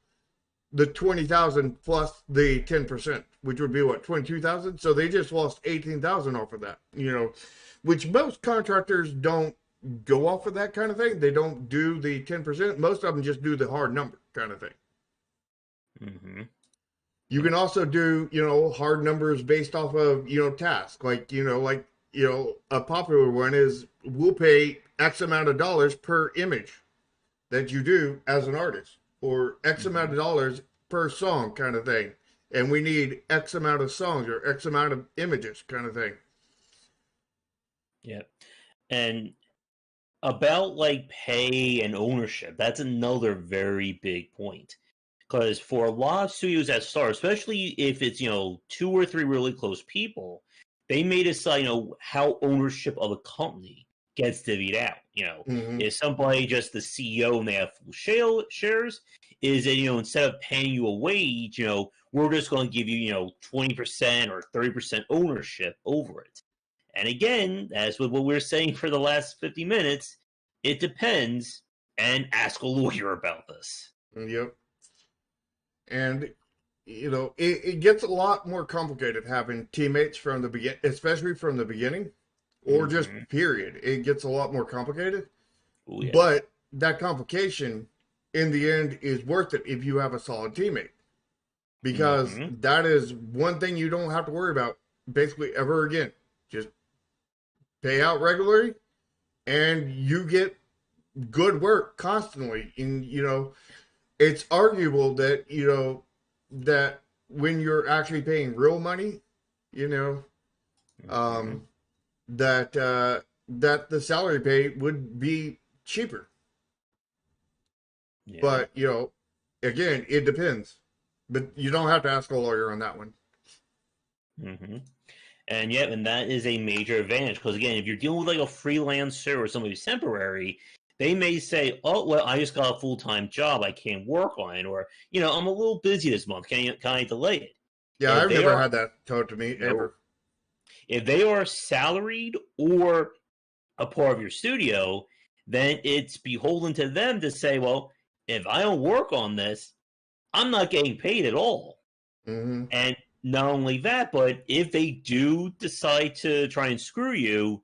the $20,000 plus the 10%, which would be what, $22,000? So they just lost $18,000 off of that, which most contractors don't go off of that kind of thing. They don't do the 10%. Most of them just do the hard number kind of thing. You can also do, hard numbers based off of, task. Like a popular one is we'll pay X amount of dollars per image that you do as an artist, or X amount of dollars per song, kind of thing. And we need X amount of songs or X amount of images, kind of thing. Yeah. And about like pay and ownership, that's another very big point. Because for a lot of studios that start, especially if it's, 2 or 3 really close people, they may decide, how ownership of a company gets divvied out. Mm-hmm. Is somebody just the CEO and they have full shares? Is it, instead of paying you a wage, we're just going to give you, 20% or 30% ownership over it? And again, as with what we were saying for the last 50 minutes, it depends, and ask a lawyer about this. Yep. And it gets a lot more complicated having teammates from the begin, especially from the beginning, or just Mm-hmm. period. It gets a lot more complicated, Oh, yeah. but that complication in the end is worth it if you have a solid teammate, because Mm-hmm. that is one thing you don't have to worry about basically ever again. Just pay out regularly, and you get good work constantly. And it's arguable that that when you're actually paying real money, you know, Mm-hmm. um, that the salary pay would be cheaper. Yeah. But again, it depends. But you don't have to ask a lawyer on that one. Mm-hmm. And yeah, and that is a major advantage because again, if you're dealing with like a freelancer or somebody who's temporary, they may say, "Oh, well, I just got a full time job. I can't work on it," or I'm a little busy this month. Can I delay it? Yeah, If I've they never are had that told to me no, ever. if they are salaried or a part of your studio, then it's beholden to them to say, "Well, if I don't work on this, I'm not getting paid at all." Hmm. And not only that, but if they do decide to try and screw you,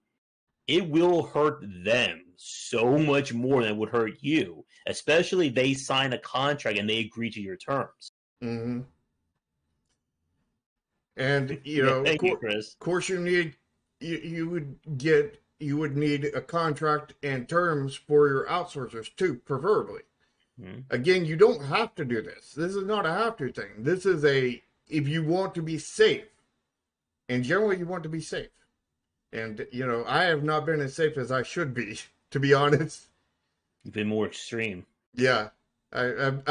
it will hurt them so much more than it would hurt you, especially if they sign a contract and they agree to your terms. Hmm. And Yeah, of thank you, Chris. course, you would need a contract and terms for your outsourcers too, preferably. Hmm. Again, you don't have to do this. This is not a have to thing. This is a if you want to be safe, and generally you want to be safe. And I have not been as safe as I should be, to be honest. You've been more extreme. Yeah, I've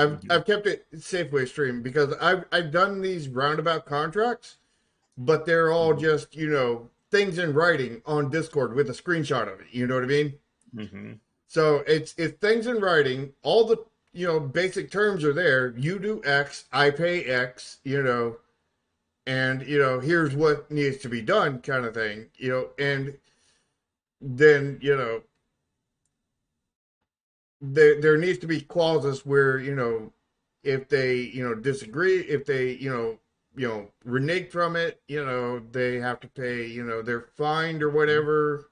kept it Safeway stream because I've done these roundabout contracts, but they're all just things in writing on Discord with a screenshot of it. You know what I mean? Mm-hmm. So it's things in writing. All the basic terms are there. You do X, I pay X. And here's what needs to be done, kind of thing. And then there needs to be clauses where if they disagree, if they renege from it, they have to pay, they're fined or whatever,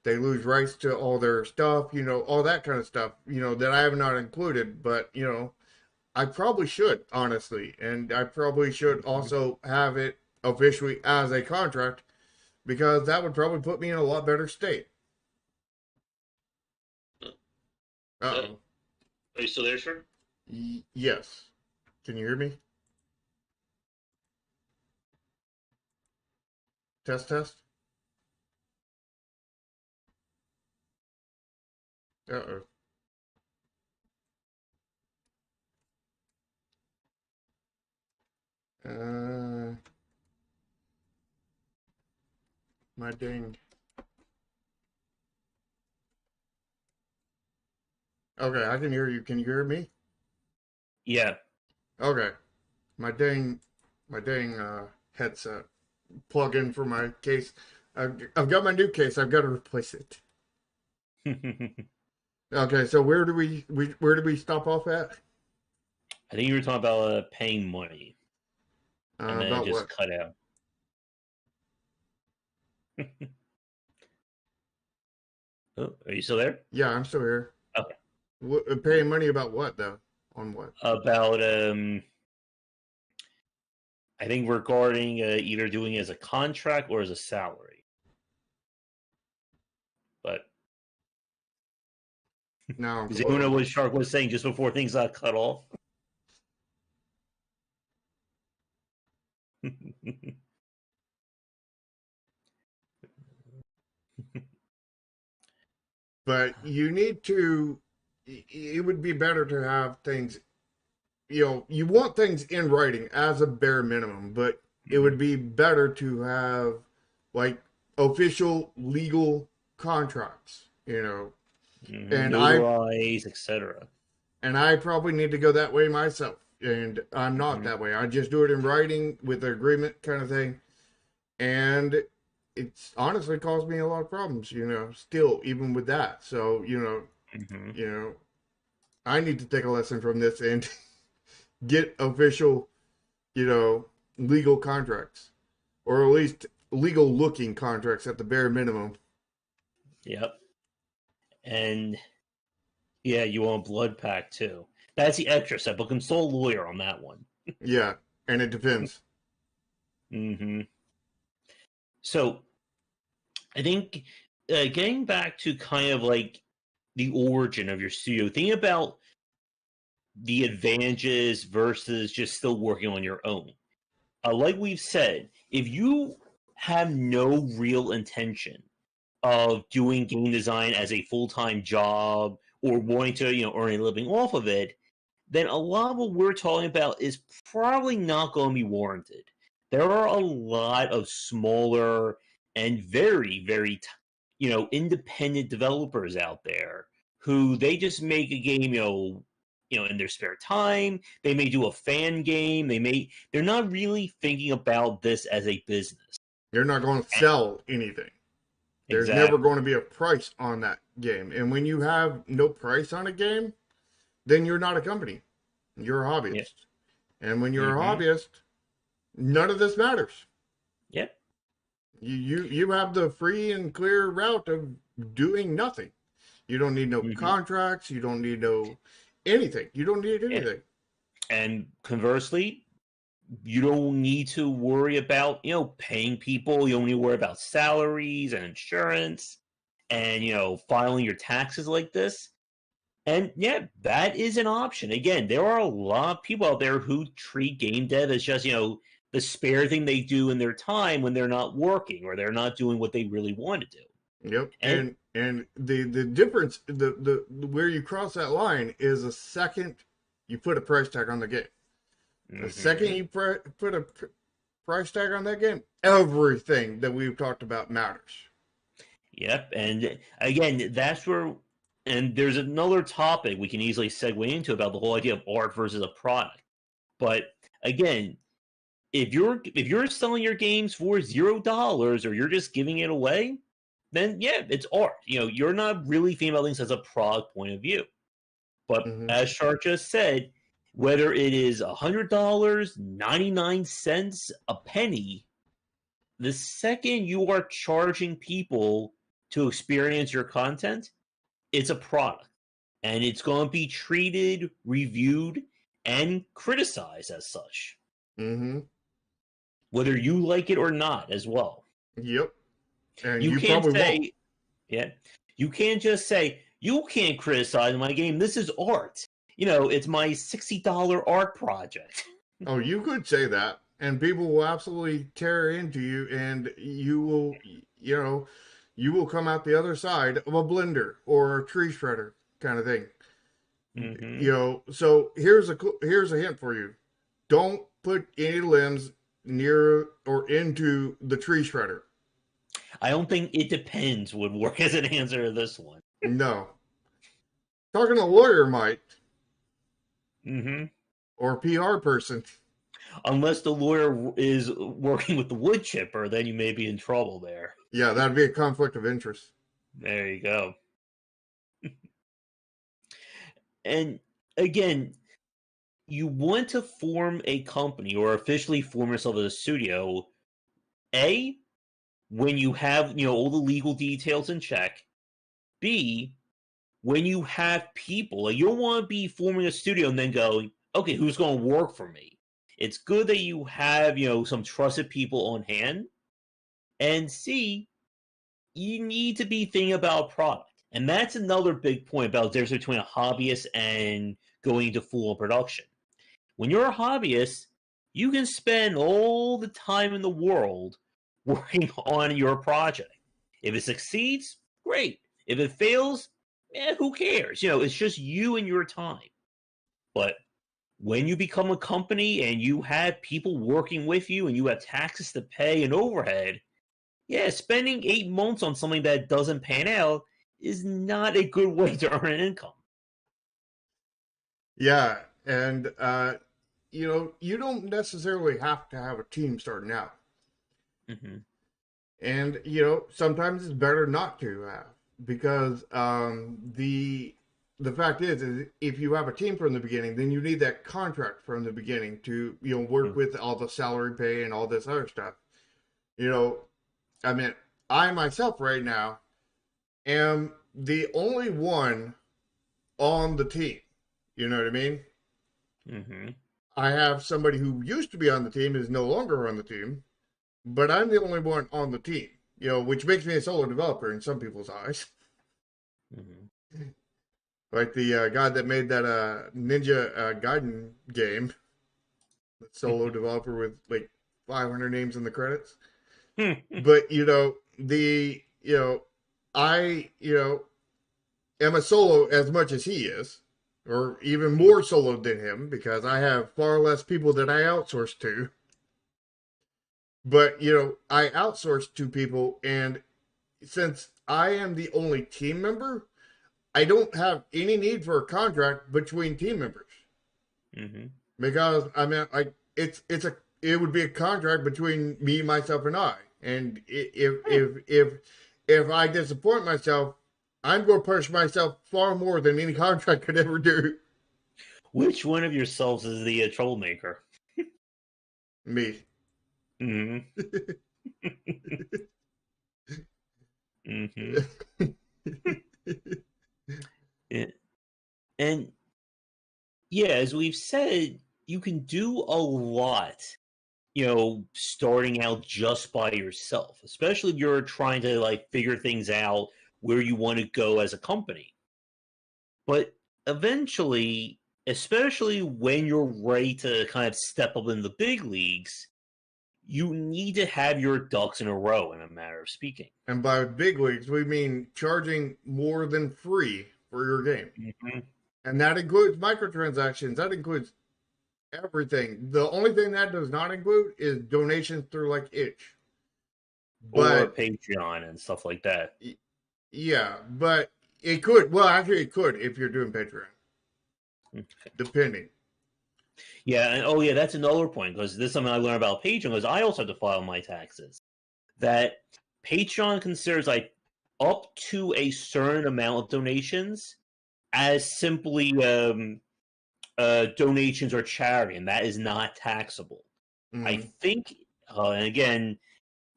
they lose rights to all their stuff, all that kind of stuff, that I have not included. But I probably should, honestly, and I probably should Mm-hmm. also have it officially as a contract, because that would probably put me in a lot better state. Uh-oh. Are you still there, sir? Yes. Can you hear me? Test, test. Uh-oh. Uh, my dang. Okay, I can hear you. Can you hear me? Yeah. Okay. My dang, headset plug in for my case. I've got my new case. I've got to replace it. I Okay, so where did we stop off at? think you were talking about paying money, and then it About just what? cut out. Oh, are you still there? Yeah, I'm still here. Okay. Paying money about what though? On what? About I think regarding either doing it as a contract or as a salary. Now I'm Does anyone know closed. what Shark was saying just before things got cut off? But you need to. It would be better to have things. You know, you want things in writing as a bare minimum, but it would be better to have like official legal contracts. You know, and I Notarize, etc. and I probably need to go that way myself. And I'm not Mm-hmm. that way. I just do it in writing with an agreement kind of thing. And it's honestly caused me a lot of problems, you know, still, even with that. So, Mm-hmm. you know, I need to take a lesson from this and get official, you know, legal contracts. Or at least legal looking contracts at the bare minimum. Yep. And yeah, you want blood pack too. That's the extra step, but consult a lawyer on that one. Yeah, and it depends. Mm-hmm. So I think getting back to kind of like the origin of your studio, think about the advantages versus just still working on your own. Like we've said, if you have no real intention of doing game design as a full-time job or wanting to, earn a living off of it, then a lot of what we're talking about is probably not going to be warranted. There are a lot of smaller and very, very, independent developers out there who they just make a game, in their spare time. They may do a fan game. They're not really thinking about this as a business. You're not going to sell anything. There's never Exactly. going to be a price on that game. And when you have no price on a game, then you're not a company. You're a Yeah. hobbyist. And when you're a Mm-hmm. hobbyist, none of this matters. Yep. You have the free and clear route of doing nothing. You don't need no Mm-hmm. contracts. You don't need no anything. You don't need Yeah. anything. And conversely, you don't need to worry about paying people. You don't need to worry about salaries and insurance and filing your taxes like this. And yeah, that is an option. Again, there are a lot of people out there who treat game dev as just the spare thing they do in their time when they're not working or they're not doing what they really want to do. Yep. And And the difference the where you cross that line is the second you put a price tag on the game. The second mm-hmm. you put a price tag on that game, everything that we've talked about matters. Yep, and again, that's where, and there's another topic we can easily segue into about the whole idea of art versus a product. But again, if you're selling your games for $0 or you're just giving it away, then yeah, it's art. You're not really thinking about things as a product point of view. But Mm-hmm. as Shark just said, whether it is $100, 99 cents, a penny, the second you are charging people to experience your content, it's a product. And it's going to be treated, reviewed, and criticized as such. Mm-hmm. Whether you like it or not, as well. Yep. And You you can't probably won't. say, yeah, you can't just say, you can't criticize my game. This is art. It's my $60 art project. Oh, you could say that, and people will absolutely tear into you, and you will, you know, you will come out the other side of a blender or a tree shredder kind of thing. Mm-hmm. You know, so here's a hint for you: don't put any limbs near or into the tree shredder. I don't think it depends would work as an answer to this one. No, talking to a lawyer might Mm-hmm. or a PR person. Unless the lawyer is working with the wood chipper, then you may be in trouble there. Yeah, that'd be a conflict of interest. There you go. And again, you want to form a company or officially form yourself as a studio, A, when you have, all the legal details in check. B, when you have people. Like, you don't want to be forming a studio and then going, okay, who's going to work for me? It's good that you have, some trusted people on hand. And C, you need to be thinking about a product. And that's another big point about the difference between a hobbyist and going into full production. When you're a hobbyist, you can spend all the time in the world working on your project. If it succeeds, great. If it fails, who cares? It's just you and your time. But when you become a company and you have people working with you and you have taxes to pay and overhead, yeah, spending 8 months on something that doesn't pan out is not a good way to earn an income. Yeah, and you don't necessarily have to have a team starting out. Mm-hmm. And sometimes it's better not to have, because the fact is if you have a team from the beginning, then you need that contract from the beginning to work with all the salary pay and all this other stuff. You know, I mean, I myself right now am the only one on the team. You know what I mean? Mm-hmm. I have somebody who used to be on the team is no longer on the team, but I'm the only one on the team, which makes me a solo developer in some people's eyes. Mm-hmm. Like the guy that made that Ninja Gaiden game, the solo developer with like 500 names in the credits. But I am a solo as much as he is, or even more solo than him, because I have far less people that I outsource to. But I outsource to people, and since I am the only team member, I don't have any need for a contract between team members. Mm-hmm. Because I mean, like it would be a contract between me, myself, and I. And if I disappoint myself, I'm going to punish myself far more than any contract could ever do. Which one of yourselves is the troublemaker? Me. Mm-hmm. Mm-hmm. Yeah. And yeah, as we've said, you can do a lot, starting out just by yourself, especially if you're trying to like figure things out where you want to go as a company. But eventually, especially when you're ready to kind of step up in the big leagues, you need to have your ducks in a row, in a matter of speaking. And by big leagues, we mean charging more than free for your game. Mm-hmm. And that includes microtransactions. That includes everything. The only thing that does not include is donations through like Itch. Or But Patreon and stuff like that. yeah, but it could. Well, actually, it could if you're doing Patreon, depending. Yeah, and oh yeah, that's another point, because this is something I learned about Patreon, because I also have to file my taxes. That Patreon considers like up to a certain amount of donations as simply donations or charity, and that is not taxable. I Mm-hmm. think, and again,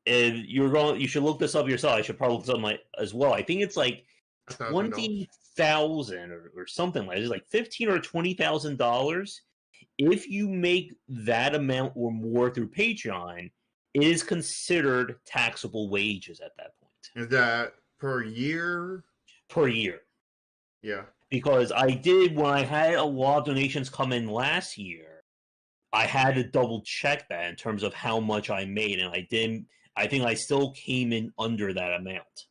if you should look this up yourself. I should probably look this up as well. I think it's like $1,000. 20,000 or something like this, like $15,000 or $20,000. If you make that amount or more through Patreon, it is considered taxable wages at that point Is that per year? per year. Yeah. Because I did, when I had a lot of donations come in last year, I had to double check that in terms of how much I made, and I didn't. I think I still came in under that amount.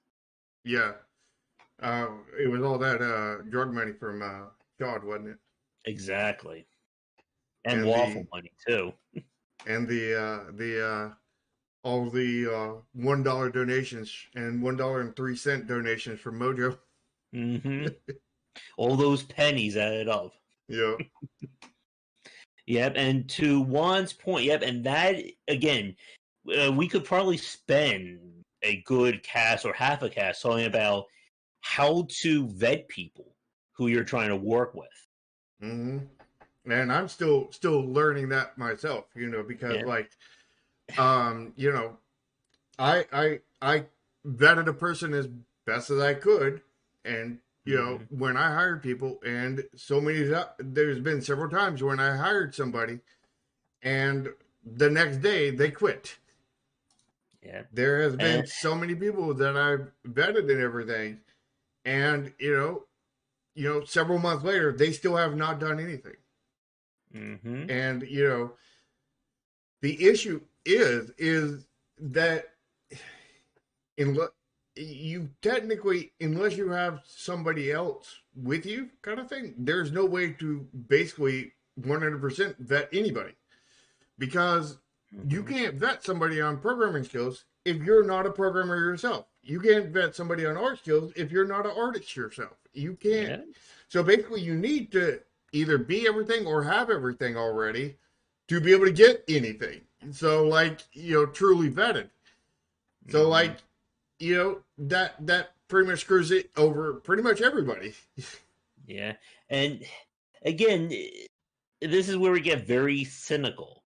Yeah. It was all that drug money from God, wasn't it? Exactly, and And the waffle money too. and the all the $1 donations and $1.03 donations from Mojo. Mm-hmm. All those pennies added up. Yeah. Yep, and to Juan's point, yep, and that again, we could probably spend a good cast or half a cast talking about how to vet people who you're trying to work with. Mm-hmm. And I'm still learning that myself, because Yeah. like I vetted a person as best as I could, and Mm-hmm. when I hired people, and there's been several times when I hired somebody, and the next day they quit. Yeah. There has been And so many people that I've vetted and everything, And several months later, they still have not done anything. Mm-hmm. And the issue is that in you technically, unless you have somebody else with you, kind of thing, there's no way to basically 100% vet anybody, because you Mm-hmm. can't vet somebody on programming skills if you're not a programmer yourself. You can't vet somebody on art skills if you're not an artist yourself. You can't. Yeah. So basically, you need to either be everything or have everything already to be able to get anything. So, like, truly vetted. So, Mm-hmm. like, that pretty much screws it over pretty much everybody. Yeah. And again, this is where we get very cynical.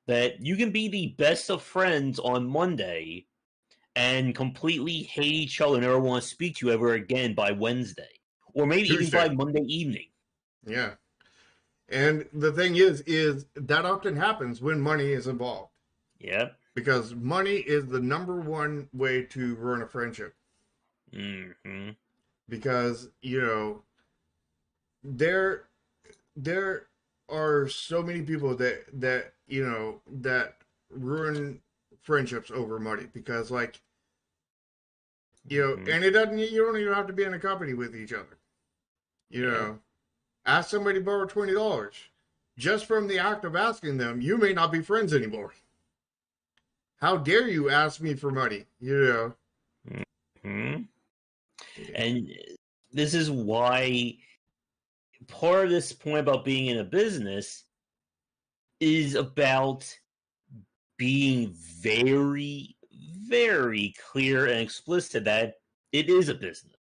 That you can be the best of friends on Monday and completely hate each other and never want to speak to you ever again by Wednesday. Or maybe even by Tuesday. Monday evening. Yeah. And the thing is that often happens when money is involved, Yep. because money is the number one way to ruin a friendship. Mm-hmm. Because there there are so many people that ruin friendships over money, because, like, Mm-hmm. and it doesn't you don't even have to be in a company with each other. you Yeah. know Ask somebody to borrow $20. Just from the act of asking them, you may not be friends anymore. How dare you ask me for money? Mm-hmm. Yeah. And this is why part of this point about being in a business is about being very, very clear and explicit that it is a business.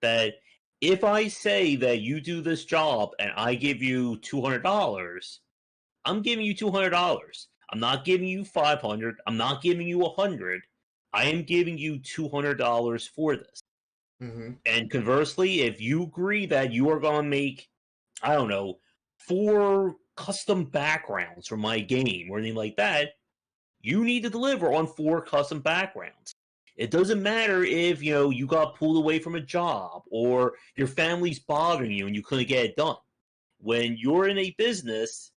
That if I say that you do this job and I give you $200, I'm giving you $200. I'm not giving you 500. I'm not giving you 100. I am giving you $200 for this. Mm-hmm. And conversely, if you agree that you are going to make, I don't know, 4 custom backgrounds for my game or anything like that, you need to deliver on 4 custom backgrounds. It doesn't matter if you got pulled away from a job or your family's bothering you and you couldn't get it done. When you're in a business,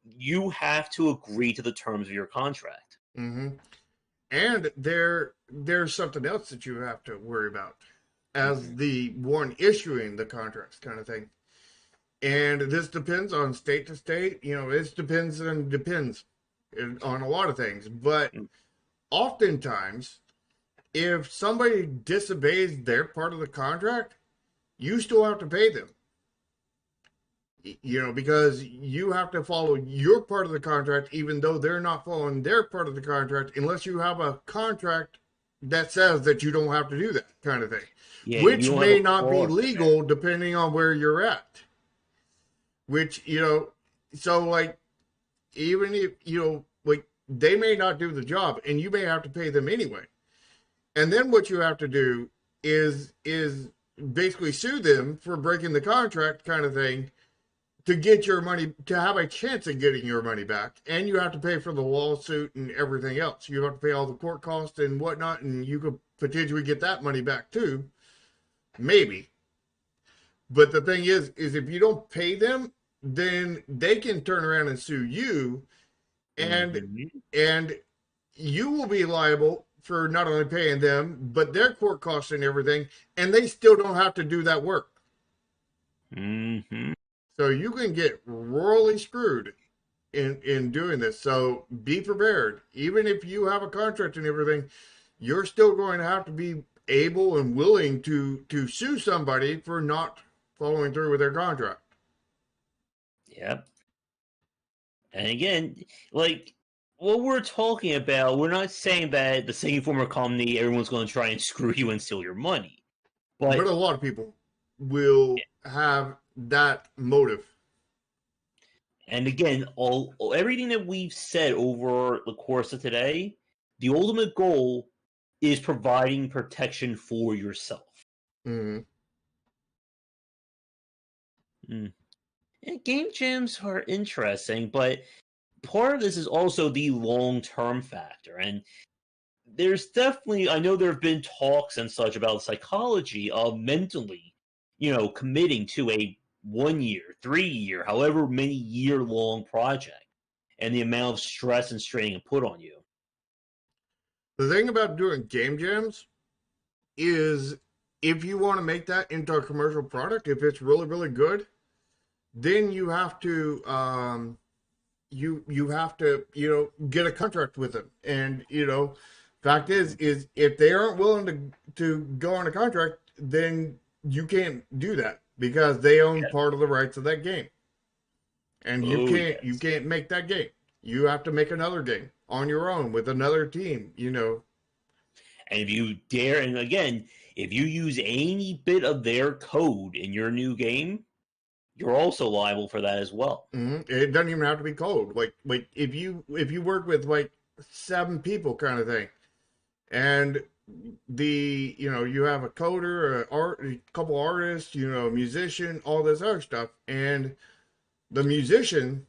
you have to agree to the terms of your contract. Mm-hmm. And there's something else that you have to worry about as Mm-hmm. the one issuing the contracts, kind of thing. And this depends on state to state. It depends on a lot of things. But oftentimes, if somebody disobeys their part of the contract, you still have to pay them. Because you have to follow your part of the contract, even though they're not following their part of the contract, unless you have a contract that says that you don't have to do that, kind of thing, Yeah, you which don't have a may not be clause in there. legal depending on where you're at. Which, so, like, even if, like, they may not do the job and you may have to pay them anyway. And then what you have to do is basically sue them for breaking the contract, kind of thing, to get your money, to have a chance of getting your money back. And you have to pay for the lawsuit and everything else. You have to pay all the court costs and whatnot, and you could potentially get that money back too, maybe. But the thing is if you don't pay them, then they can turn around and sue you, and Mm-hmm. and you will be liable for not only paying them but their court costs and everything, and they still don't have to do that work. Mm-hmm. So you can get royally screwed in doing this. So be prepared. Even if you have a contract and everything, you're still going to have to be able and willing to sue somebody for not following through with their contract. Yep. And again, like what we're talking about, we're not saying that the same former company, everyone's going to try and screw you and steal your money. But But a lot of people will have that motive. and again, all everything that we've said over the course of today, the ultimate goal is providing protection for yourself. Mm-hmm. Mm. And game jams are interesting, but part of this is also the long term factor. And there's definitely, I know there have been talks and such about the psychology of mentally, committing to a 1 year, 3 year, however many year long project, and the amount of stress and strain put on you. The thing about doing game jams is if you want to make that into a commercial product, if it's really, really good, then you have to you have to get a contract with them. And fact is if they aren't willing to go on a contract, then you can't do that because they own Yeah. part of the rights of that game. And Oh yes. you can't make that game. You have to make another game on your own with another team. And if you dare, and again, if you use any bit of their code in your new game, you're also liable for that as well. It doesn't even have to be code. Like if you work with like 7 people kind of thing, and you have a coder, a couple artists, a musician, all this other stuff, and the musician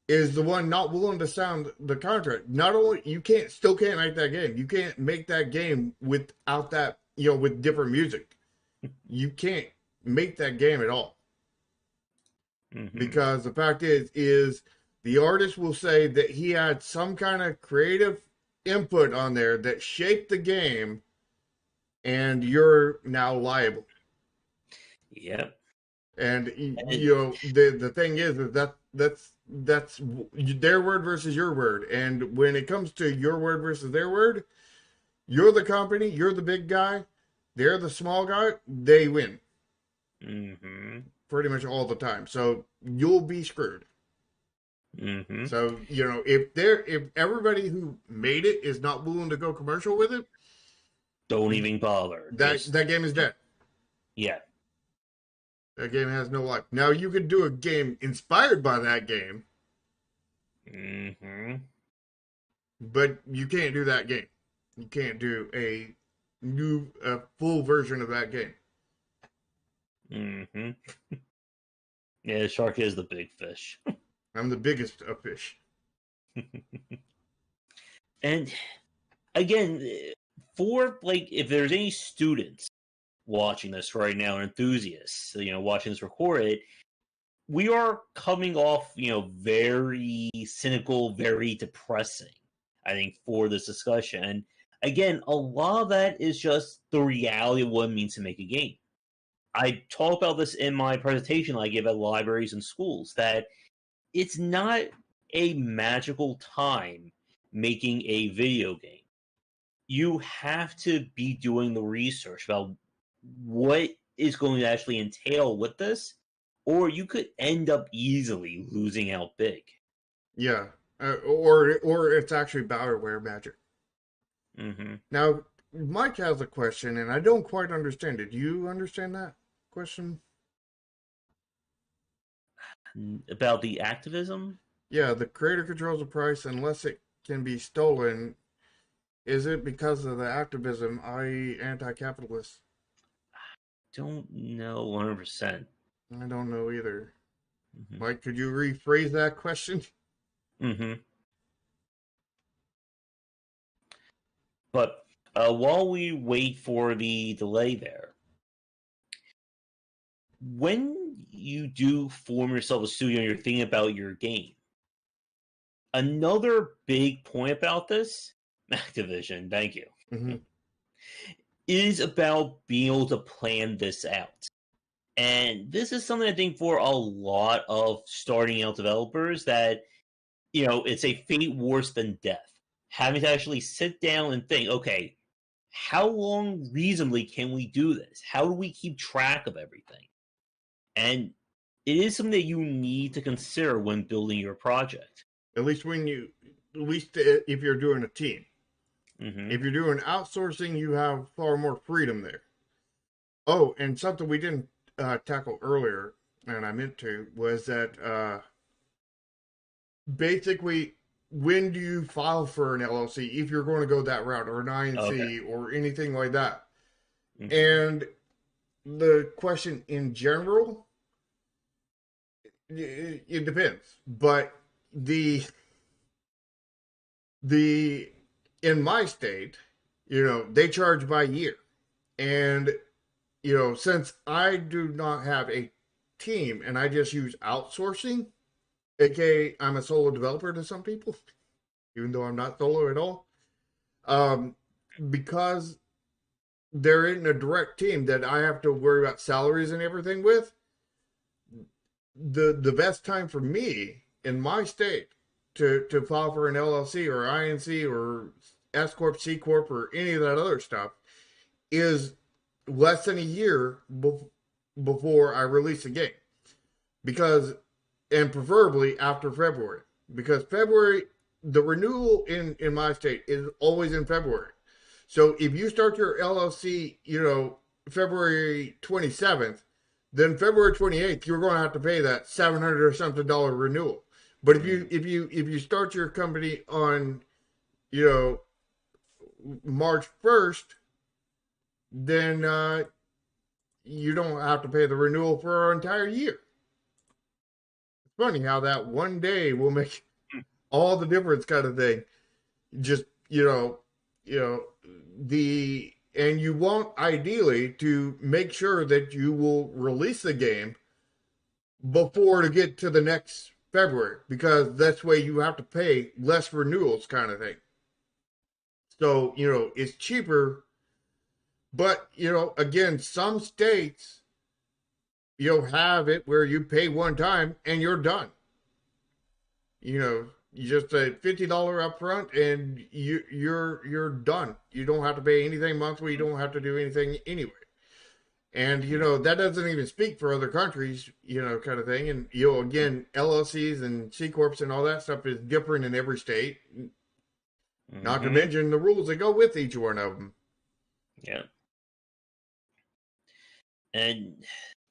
is the one not willing to sign the contract. Not only you still can't make that game. You can't make that game without that, with different music. You can't make that game at all. Mm-hmm. Because the fact is the artist will say that he had some kind of creative input on there that shaped the game, and you're now liable. Yep. And the thing is that's their word versus your word. And when it comes to your word versus their word, you're the company, you're the big guy, they're the small guy, they win. Mm-hmm. Pretty much all the time. So you'll be screwed. Mm-hmm. So, if everybody who made it is not willing to go commercial with it, don't even bother. That game is dead. Yeah. That game has no life. Now you could do a game inspired by that game. Mm-hmm. But you can't do that game. You can't do a full version of that game. Mm-hmm. Yeah, the shark is the big fish. I'm the biggest of fish. And again, for if there's any students watching this right now, or enthusiasts, watching this recorded, we are coming off, very cynical, very depressing, I think, for this discussion. And again, a lot of that is just the reality of what it means to make a game. I talk about this in my presentation I give at libraries and schools, that it's not a magical time making a video game. You have to be doing the research about what is going to actually entail with this, or you could end up easily losing out big. Yeah, or it's actually Bowerware magic. Mm-hmm. Now, Mike has a question, and I don't quite understand it. Do you understand that question? About the activism? Yeah, the creator controls the price unless it can be stolen. Is it because of the activism, i.e., anti-capitalist? Don't know 100%. I don't know either. Mm-hmm. Mike, could you rephrase that question? Mm-hmm. But while we wait for the delay there, when you do form yourself a studio and you're thinking about your game, another big point about this, Activision, thank you, Mm-hmm. is about being able to plan this out. And this is something I think for a lot of starting out developers that, it's a fate worse than death. Having to actually sit down and think, okay, how long reasonably can we do this? How do we keep track of everything? And it is something that you need to consider when building your project. At least if you're doing a team. Mm-hmm. If you're doing outsourcing, you have far more freedom there. Oh, and something we didn't tackle earlier, and I meant to, was that basically, when do you file for an LLC if you're going to go that route, or an INC, or anything like that? Mm-hmm. And the question in general, it depends. But in my state, They charge by year. And, since I do not have a team and I just use outsourcing, aka I'm a solo developer to some people, even though I'm not solo at all, um, because there isn't a direct team that I have to worry about salaries and everything with. The best time for me in my state to file for an LLC or INC or S corp, C corp, or any of that other stuff is less than a year before I release a game, because and preferably after February, because February, the renewal in my state is always in February. So if you start your LLC, February 27th, then February 28th, you're going to have to pay that 700 or something dollar renewal. But if you start your company on, you know, March 1st, then you don't have to pay the renewal for an entire year. It's funny how that one day will make all the difference, kind of thing. Just and you want ideally to make sure that you will release the game before to get to the next February, because that's way you have to pay less renewals, kind of thing. So it's cheaper, but again, some states have it where you pay one time and you're done. You just a $50 upfront and you're done. You don't have to pay anything monthly. You don't have to do anything anyway. And that doesn't even speak for other countries, kind of thing. And again, LLCs and C corps and all that stuff is different in every state. Mm-hmm. Not to mention the rules that go with each one of them. Yeah. And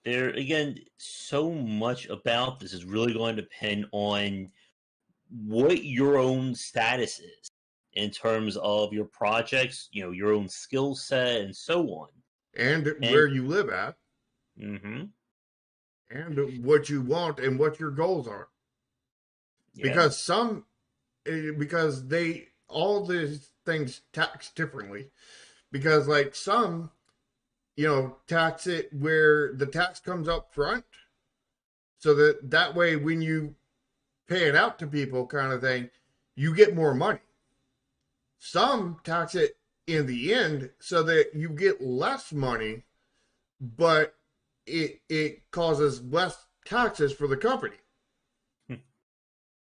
there again, so much about this is really going to depend on what your own status is in terms of your projects, your own skill set and so on. And where you live at. Mm-hmm. And what you want and what your goals are. Yeah. Because all these things tax differently. Because like some, tax it where the tax comes up front. So that way when you pay it out to people, kind of thing, you get more money. Some tax it in the end so that you get less money, but it causes less taxes for the company.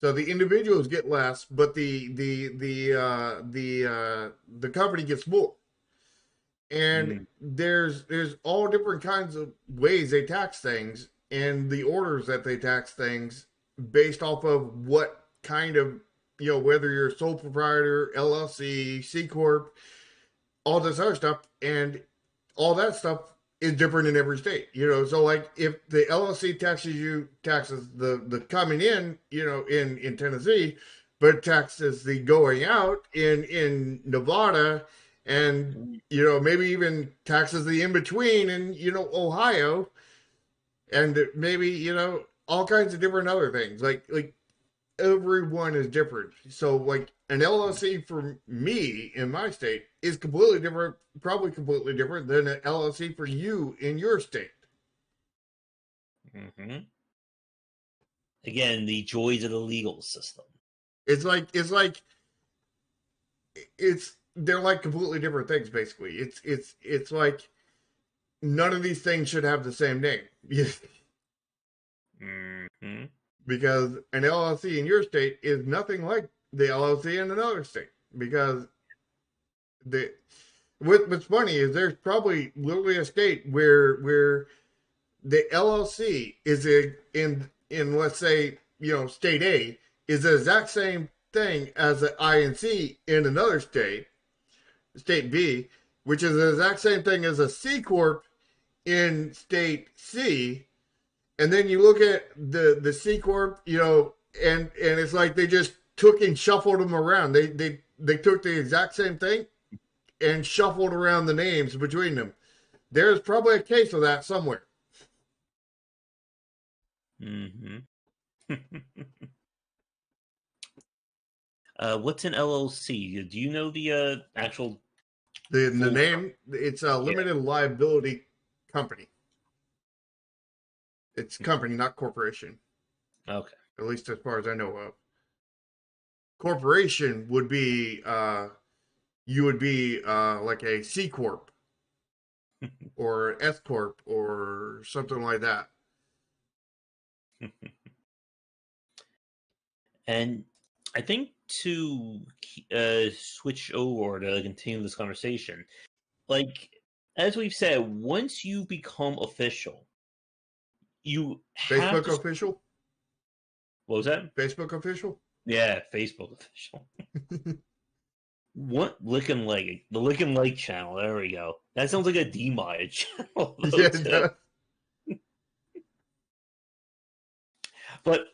So the individuals get less, but the company gets more. And there's all different kinds of ways they tax things, and the orders that they tax things based off of what kind of, whether you're a sole proprietor, LLC, C corp, all this other stuff, and all that stuff is different in every state. So like if the LLC taxes the coming in, in Tennessee, but taxes the going out in Nevada, and maybe even taxes the in between in Ohio, and maybe all kinds of different other things. Like everyone is different. So like an LLC for me in my state is completely different, probably completely different than an LLC for you in your state. Mm-hmm. Again, the joys of the legal system. They're like completely different things, basically. It's like none of these things should have the same name. Mm-hmm. Because an LLC in your state is nothing like the LLC in another state. Because what's funny is there's probably literally a state where the LLC is in let's say state A is the exact same thing as the INC in another state, state B, which is the exact same thing as a C corp in state C. And then you look at the C corp, and it's like they just took and shuffled them around. They took the exact same thing and shuffled around the names between them. There's probably a case of that somewhere. Mm-hmm. What's an LLC? Do you know the actual The Full term. name, it's a Yeah. limited liability company. It's company, not corporation. Okay. At least as far as I know of. Corporation would be you would be like a C corp or S corp or something like that. And I think to switch over to continue this conversation, like as we've said, once you become official, you have Facebook to. official. What was that? Facebook official. Yeah, Facebook official. What Lick and Leg? The Lick and Leg channel. There we go. That sounds like a DMIA channel, though, Yeah, too. But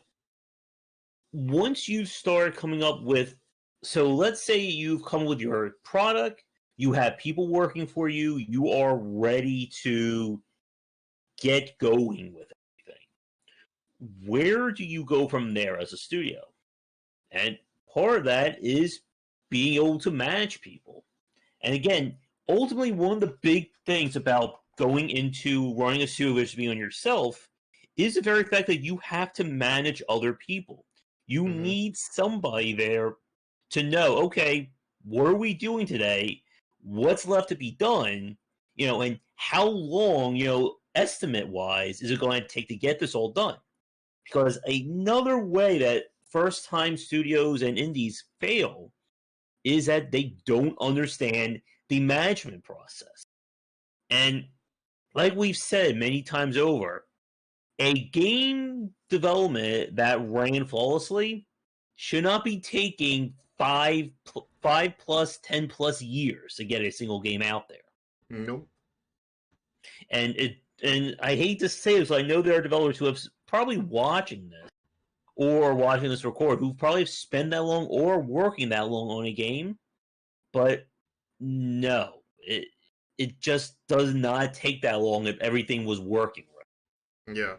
once you start coming up with, so let's say you've come with your product, you have people working for you, you are ready to get going with everything. Where do you go from there as a studio? And part of that is being able to manage people. And again, ultimately, one of the big things about going into running a studio versus being on yourself is the very fact that you have to manage other people. You mm-hmm. need somebody there to know, okay, what are we doing today? What's left to be done? And how long, estimate wise, is it going to take to get this all done? Because another way that first time studios and indies fail is that they don't understand the management process. And like we've said many times over, a game development that ran flawlessly should not be taking five plus 10 plus years to get a single game out there. Nope. And I hate to say this, I know there are developers who have probably watching this or watching this record who probably have spent that long or working that long on a game, but no, it just does not take that long if everything was working right. Yeah.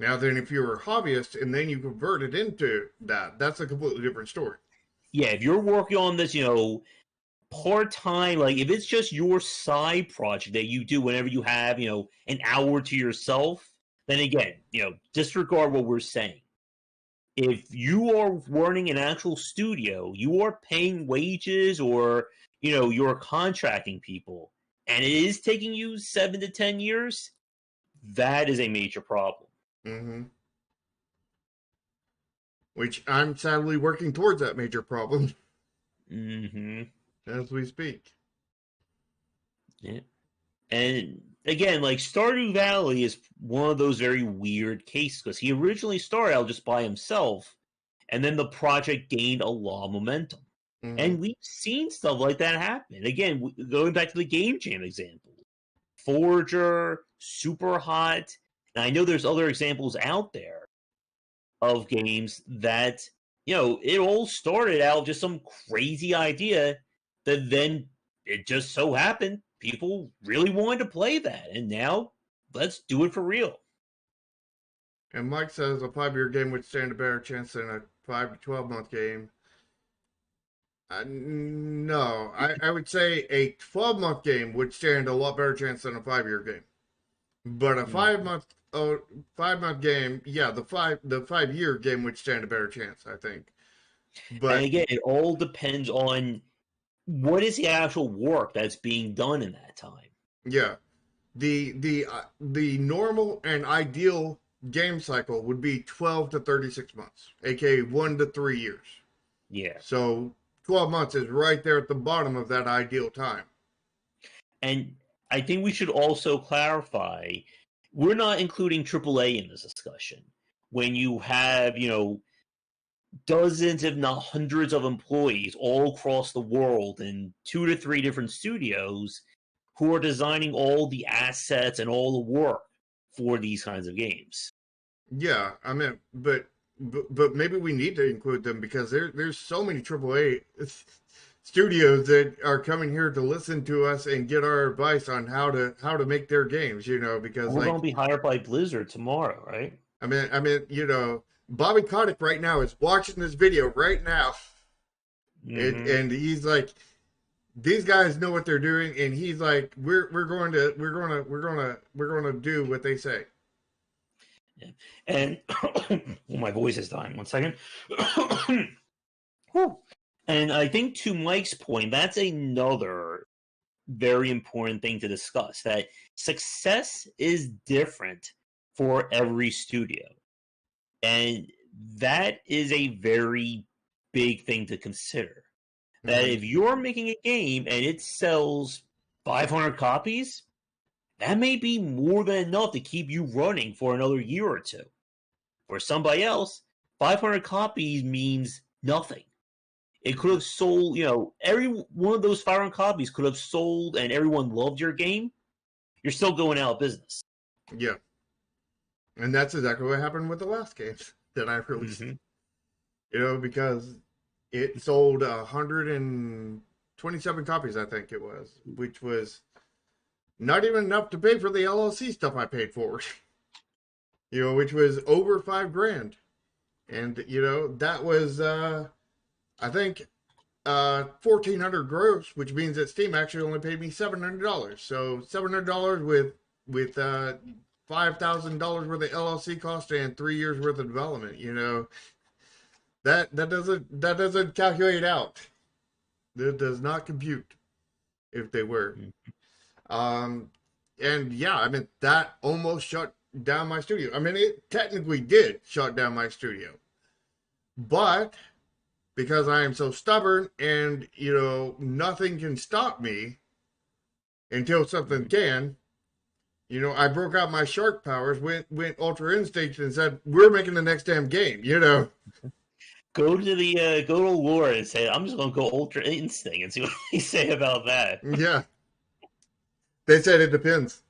Now then, if you're a hobbyist and then you convert it into that's a completely different story. Yeah, if you're working on this, part time, like if it's just your side project that you do whenever you have, an hour to yourself, then again, disregard what we're saying. If you are running an actual studio, you are paying wages or, you're contracting people, and it is taking you 7 to 10 years, that is a major problem. Mm-hmm. Which I'm sadly working towards that major problem. Mm-hmm. As we speak. Yeah. And again, like Stardew Valley is one of those very weird cases because he originally started out just by himself, and then the project gained a lot of momentum. Mm-hmm. And we've seen stuff like that happen. Again, going back to the Game Jam example, Forger, Super Hot. And I know there's other examples out there of games that, it all started out just some crazy idea that then it just so happened people really wanted to play that. And now let's do it for real. And Mike says a 5-year game would stand a better chance than a 5 to 12-month game. No, I would say a 12-month game would stand a lot better chance than a 5-year game. But a 5-month game, yeah, the 5-year game would stand a better chance, I think. But and again, it all depends on what is the actual work that's being done in that time. Yeah, the normal and ideal game cycle would be 12 to 36 months, aka 1 to 3 years. Yeah. So 12 months is right there at the bottom of that ideal time. And I think we should also clarify, we're not including AAA in this discussion. When you have, dozens, if not hundreds of employees all across the world in 2 to 3 different studios who are designing all the assets and all the work for these kinds of games. Yeah, I mean, but maybe we need to include them because there's so many AAA studios that are coming here to listen to us and get our advice on how to make their games. Because we're going to be hired by Blizzard tomorrow, right? I mean, Bobby Kotick right now is watching this video right now, and he's like, these guys know what they're doing, and he's like, we're going to do what they say. Yeah. And well, my voice is dying. 1 second. And I think to Mike's point, that's another very important thing to discuss, that success is different for every studio. And that is a very big thing to consider. That Mm-hmm. if you're making a game and it sells 500 copies, that may be more than enough to keep you running for another year or two. For somebody else, 500 copies means nothing. It could have sold, every one of those 500 copies could have sold and everyone loved your game. You're still going out of business. Yeah, and that's exactly what happened with the last game that I released. Mm-hmm. Because it sold 127 copies, I think it was, which was not even enough to pay for the LLC stuff I paid for. Which was over $5,000, and that was I think 1,400 gross, which means that Steam actually only paid me $700. So $700 with $5,000 worth of LLC cost and 3 years worth of development. That doesn't calculate out. That does not compute if they were. Um, and yeah, I mean that almost shut down my studio. I mean, it technically did shut down my studio, but because I am so stubborn and nothing can stop me until something can. I broke out my shark powers, went ultra instinct, and said, "We're making the next damn game." Go to Laura and say, I'm just gonna go Ultra Instinct and see what they say about that. Yeah, they said it depends.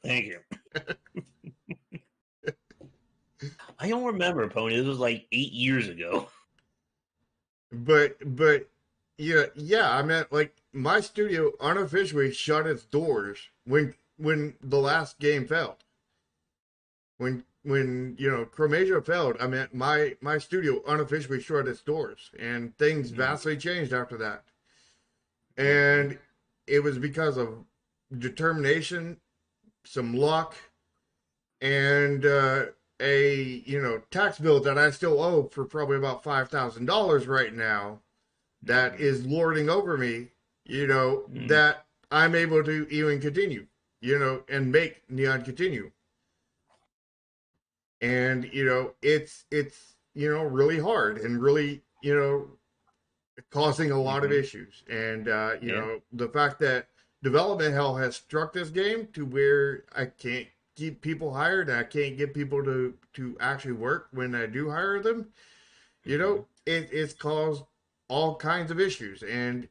Thank you. I don't remember, Pony. This was like 8 years ago. But yeah. I meant like my studio unofficially shut its doors when the last game failed. When Chromasia failed, I meant my studio unofficially shut its doors, and things vastly changed after that. And it was because of determination, some luck, and a tax bill that I still owe for probably about $5,000 right now, that is lording over me. That I'm able to even continue. And make Neon continue. And it's really hard and really causing a lot of issues. And the fact that development hell has struck this game to where I can't keep people hired and I can't get people to actually work when I do hire them, it's caused all kinds of issues. And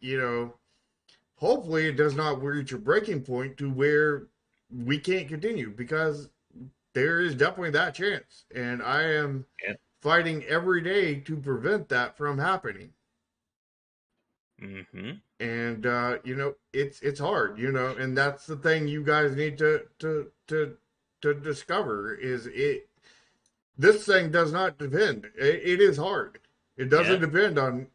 hopefully it does not reach a breaking point to where we can't continue, because there is definitely that chance, and I am fighting every day to prevent that from happening. And it's hard, and that's the thing you guys need to discover is it. This thing does not depend. It is hard. It doesn't depend on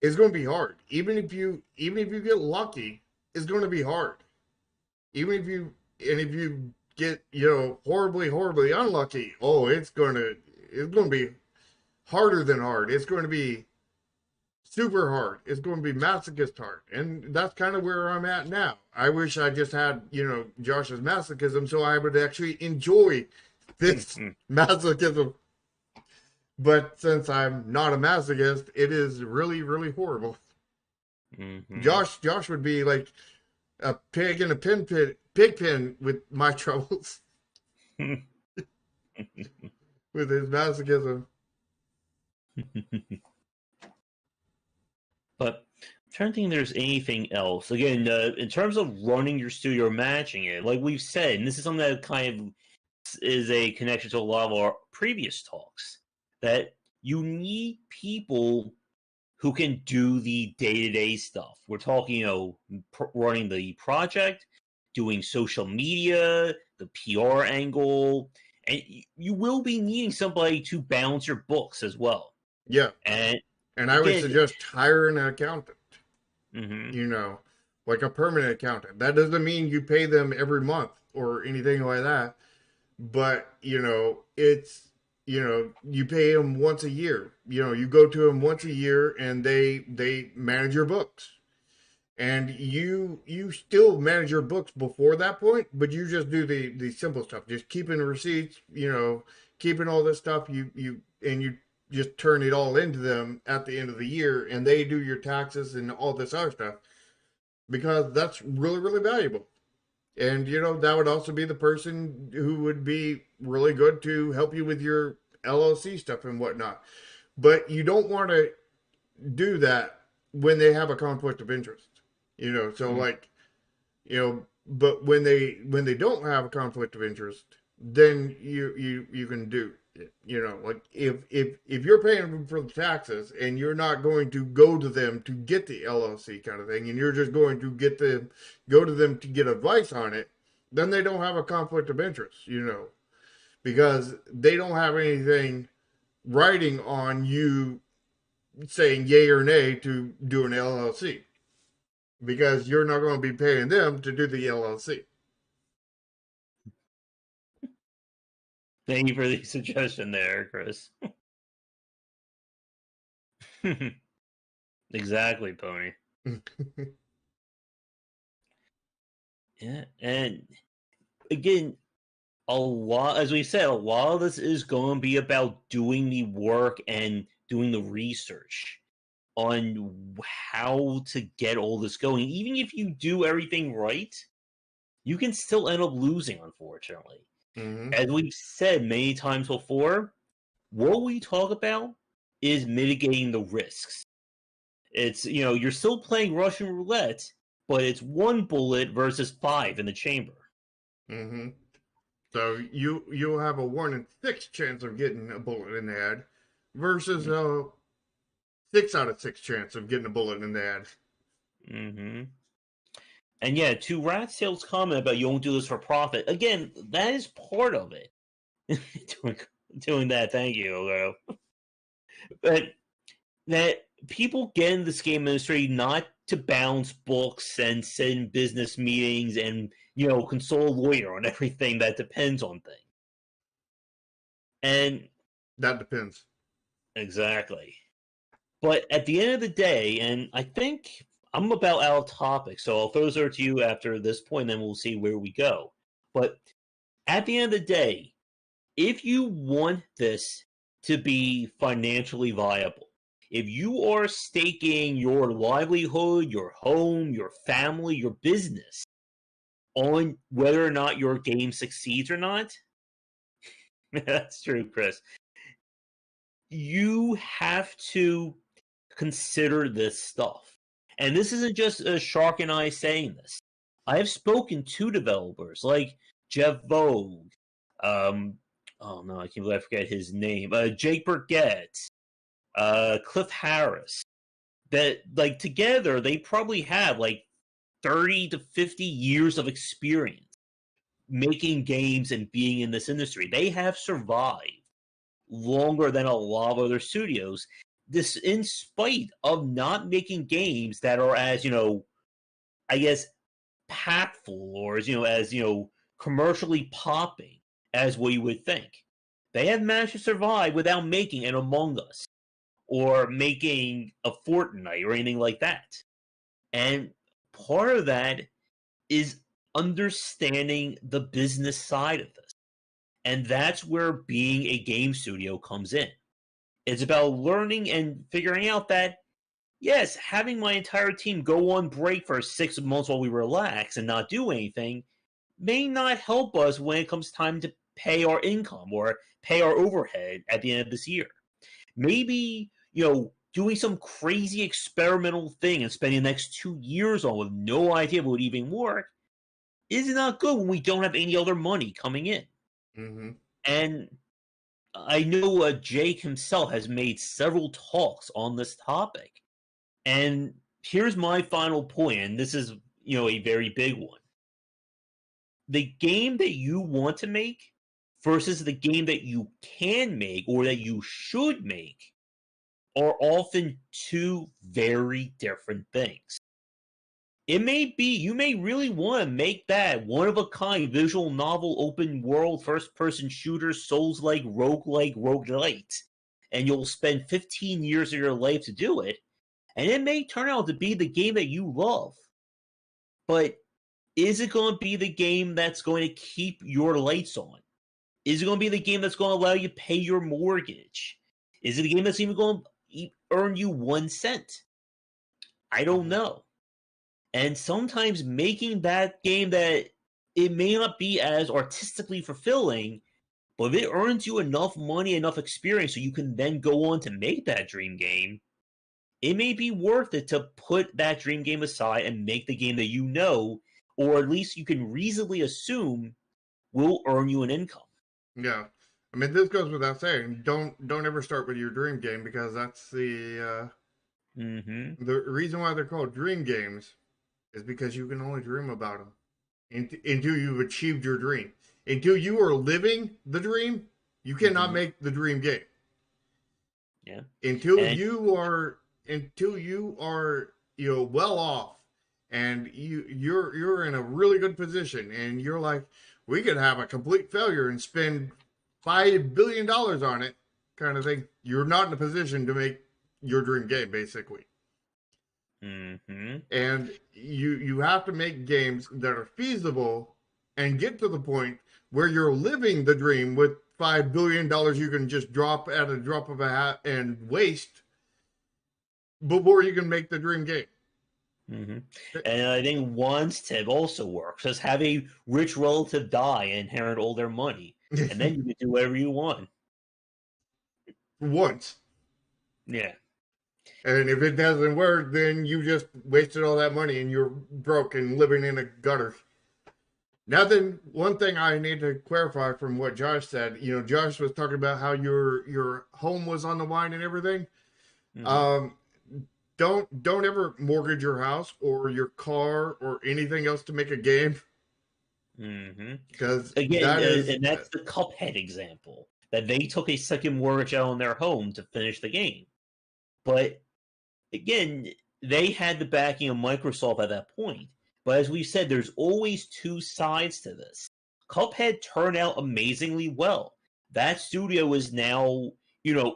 It's going to be hard. Even if you get lucky, it's going to be hard. Even if you get horribly unlucky, it's going to be harder than hard. It's going to be super hard. It's going to be masochist hard. And that's kind of where I'm at now. I wish I just had Josh's masochism so I would actually enjoy this masochism. But since I'm not a masochist, it is really, really horrible. Josh would be like a pig in a pig pen with my troubles. With his masochism. But I'm trying to think if there's anything else. Again, in terms of running your studio or matching it, like we've said, and this is something that kind of is a connection to a lot of our previous talks, that you need people who can do the day-to-day stuff. We're talking, running the project, doing social media, the PR angle, and you will be needing somebody to balance your books as well. Yeah. And And I would Again, suggest hire an accountant, hmm you know, like a permanent accountant. That doesn't mean you pay them every month or anything like that, but you pay them once a year. You go to them once a year and they manage your books. And you still manage your books before that point, but you just do the simple stuff, just keeping receipts, keeping all this stuff. You just turn it all into them at the end of the year, and they do your taxes and all this other stuff because that's really really valuable. And that would also be the person who would be really good to help you with your LLC stuff and whatnot. But you don't want to do that when they have a conflict of interest. So like, but when they don't have a conflict of interest, then you can do it. Like if you're paying them for the taxes and you're not going to go to them to get the LLC kind of thing, and you're just going to go to them to get advice on it, then they don't have a conflict of interest, because they don't have anything writing on you saying yay or nay to do an LLC, because you're not going to be paying them to do the LLC. thank you for the suggestion there, Chris. Exactly, Pony. Yeah, and again, a lot, as we said, a lot of this is going to be about doing the work and doing the research on how to get all this going. Even if you do everything right, you can still end up losing, unfortunately. Mm-hmm. As we've said many times before, what we talk about is mitigating the risks. It's, you're still playing Russian roulette, but it's one bullet versus five in the chamber. Mm-hmm. So you'll have a 1 in 6 chance of getting a bullet in the head versus a 6 out of 6 chance of getting a bullet in the head. Mm-hmm. And yeah, to Ratsail's comment about you won't do this for profit, again, that is part of it. doing, doing that, thank you, Ogo. But that people get in this game industry not to bounce books and sit in business meetings and, console a lawyer on everything that depends on things. And That depends. exactly. But at the end of the day, and I think I'm about out of topic, so I'll throw this over to you after this point, then we'll see where we go. But at the end of the day, if you want this to be financially viable, if you are staking your livelihood, your home, your family, your business on whether or not your game succeeds or not, that's true, Chris, you have to consider this stuff. And this isn't just Shark and I saying this. I have spoken to developers like Jeff Vogue, um, oh no, I can't believe I forget his name, Jake Burgett, Cliff Harris, that like together they probably have like 30 to 50 years of experience making games and being in this industry. They have survived longer than a lot of other studios. This, in spite of not making games that are as I guess, impactful or as commercially popping as what you would think. They have managed to survive without making an Among Us or making a Fortnite or anything like that. And part of that is understanding the business side of this. And that's where being a game studio comes in. It's about learning and figuring out that, yes, having my entire team go on break for 6 months while we relax and not do anything may not help us when it comes time to pay our income or pay our overhead at the end of this year. Maybe, doing some crazy experimental thing and spending the next 2 years on with no idea if it would even work is not good when we don't have any other money coming in. Mm-hmm. And I know Jake himself has made several talks on this topic. And here's my final point, and this is, a very big one. The game that you want to make versus the game that you can make or that you should make are often two very different things. It may be you may really want to make that one of a kind visual novel open world first person shooter souls like roguelite, and you'll spend 15 years of your life to do it, and it may turn out to be the game that you love. But is it going to be the game that's going to keep your lights on? Is it going to be the game that's going to allow you to pay your mortgage? Is it a game that's even going to earn you 1 cent? I don't know. And sometimes making that game that it may not be as artistically fulfilling, but if it earns you enough money, enough experience, so you can then go on to make that dream game, it may be worth it to put that dream game aside and make the game that you know, or at least you can reasonably assume will earn you an income. Yeah. I mean, this goes without saying. Don't ever start with your dream game, because that's the reason why they're called dream games is because you can only dream about them until you've achieved your dream. Until you are living the dream, you cannot make the dream game. Yeah. Until you are well off, and you're in a really good position, and you're like, we could have a complete failure and spend $5 billion on it, kind of thing. You're not in a position to make your dream game, basically. And you have to make games that are feasible and get to the point where you're living the dream with $5 billion you can just drop at a drop of a hat and waste before you can make the dream game. And I think one's tip also works. Just have a rich relative die and inherit all their money, and then you can do whatever you want. Once. Yeah. And if it doesn't work, then you just wasted all that money and you're broke and living in a gutter. Now then, one thing I need to clarify from what Josh said, Josh was talking about how your home was on the line and everything. Don't ever mortgage your house or your car or anything else to make a game. Because and that's the Cuphead example, that they took a second mortgage out on their home to finish the game. But again, they had the backing of Microsoft at that point. But as we've said, there's always two sides to this. Cuphead turned out amazingly well. That studio is now,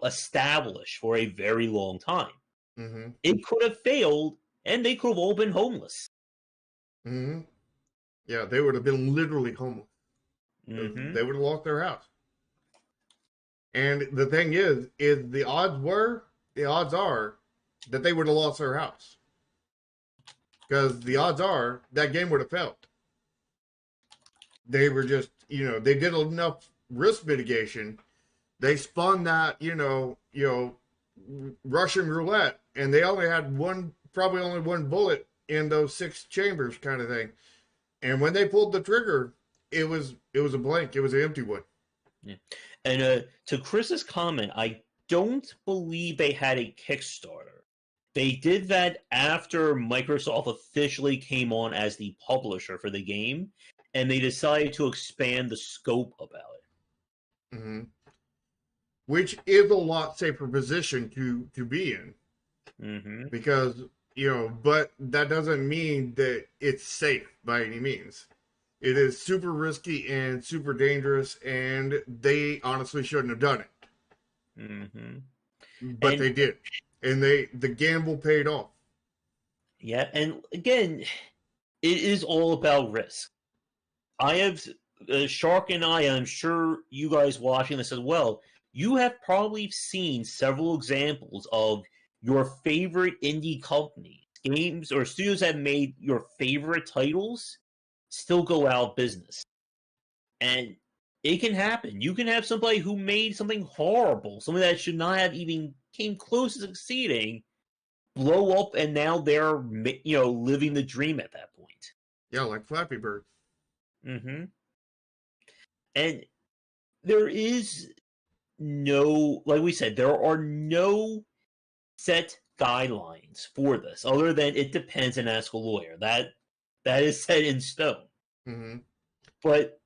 established for a very long time. It could have failed, and they could have all been homeless. Yeah, they would have been literally homeless. They would have lost their house. And the thing is the odds are that they would have lost their house. Because the odds are that game would have failed. They were just, they did enough risk mitigation. They spun that, Russian roulette, and they only had probably only one bullet in those 6 chambers, kind of thing. And when they pulled the trigger, it was a blank. It was an empty one. Yeah. And to Chris's comment, I don't believe they had a Kickstarter. They did that after Microsoft officially came on as the publisher for the game, and they decided to expand the scope about it. Which is a lot safer position to be in. Because, but that doesn't mean that it's safe by any means. It is super risky and super dangerous, and they honestly shouldn't have done it. But they did. And the gamble paid off. Yeah, and again, it is all about risk. I have Shark and I'm sure you guys watching this as well, you have probably seen several examples of your favorite indie companies, games or studios that made your favorite titles still go out of business. And it can happen. You can have somebody who made something horrible, something that should not have even came close to succeeding, blow up, and now they're living the dream at that point. Yeah, like Flappy Bird. And there is no, like we said, there are no set guidelines for this, other than it depends and ask a lawyer. That is set in stone. But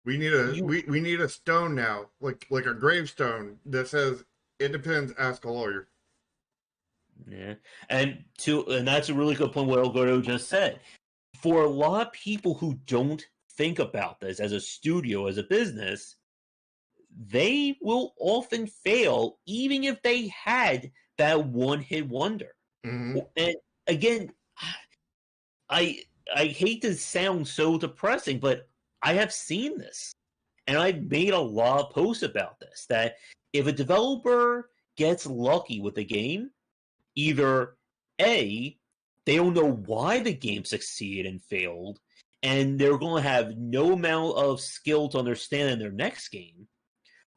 we need a stone now, like a gravestone that says it depends. Ask a lawyer. Yeah, and that's a really good point. What Alberto just said. For a lot of people who don't think about this as a studio, as a business, they will often fail, even if they had that one-hit wonder. Mm-hmm. And again, I I hate to sound so depressing, but I have seen this, and I've made a lot of posts about this. That if a developer gets lucky with a game, either A, they don't know why the game succeeded and failed, and they're going to have no amount of skill to understand in their next game,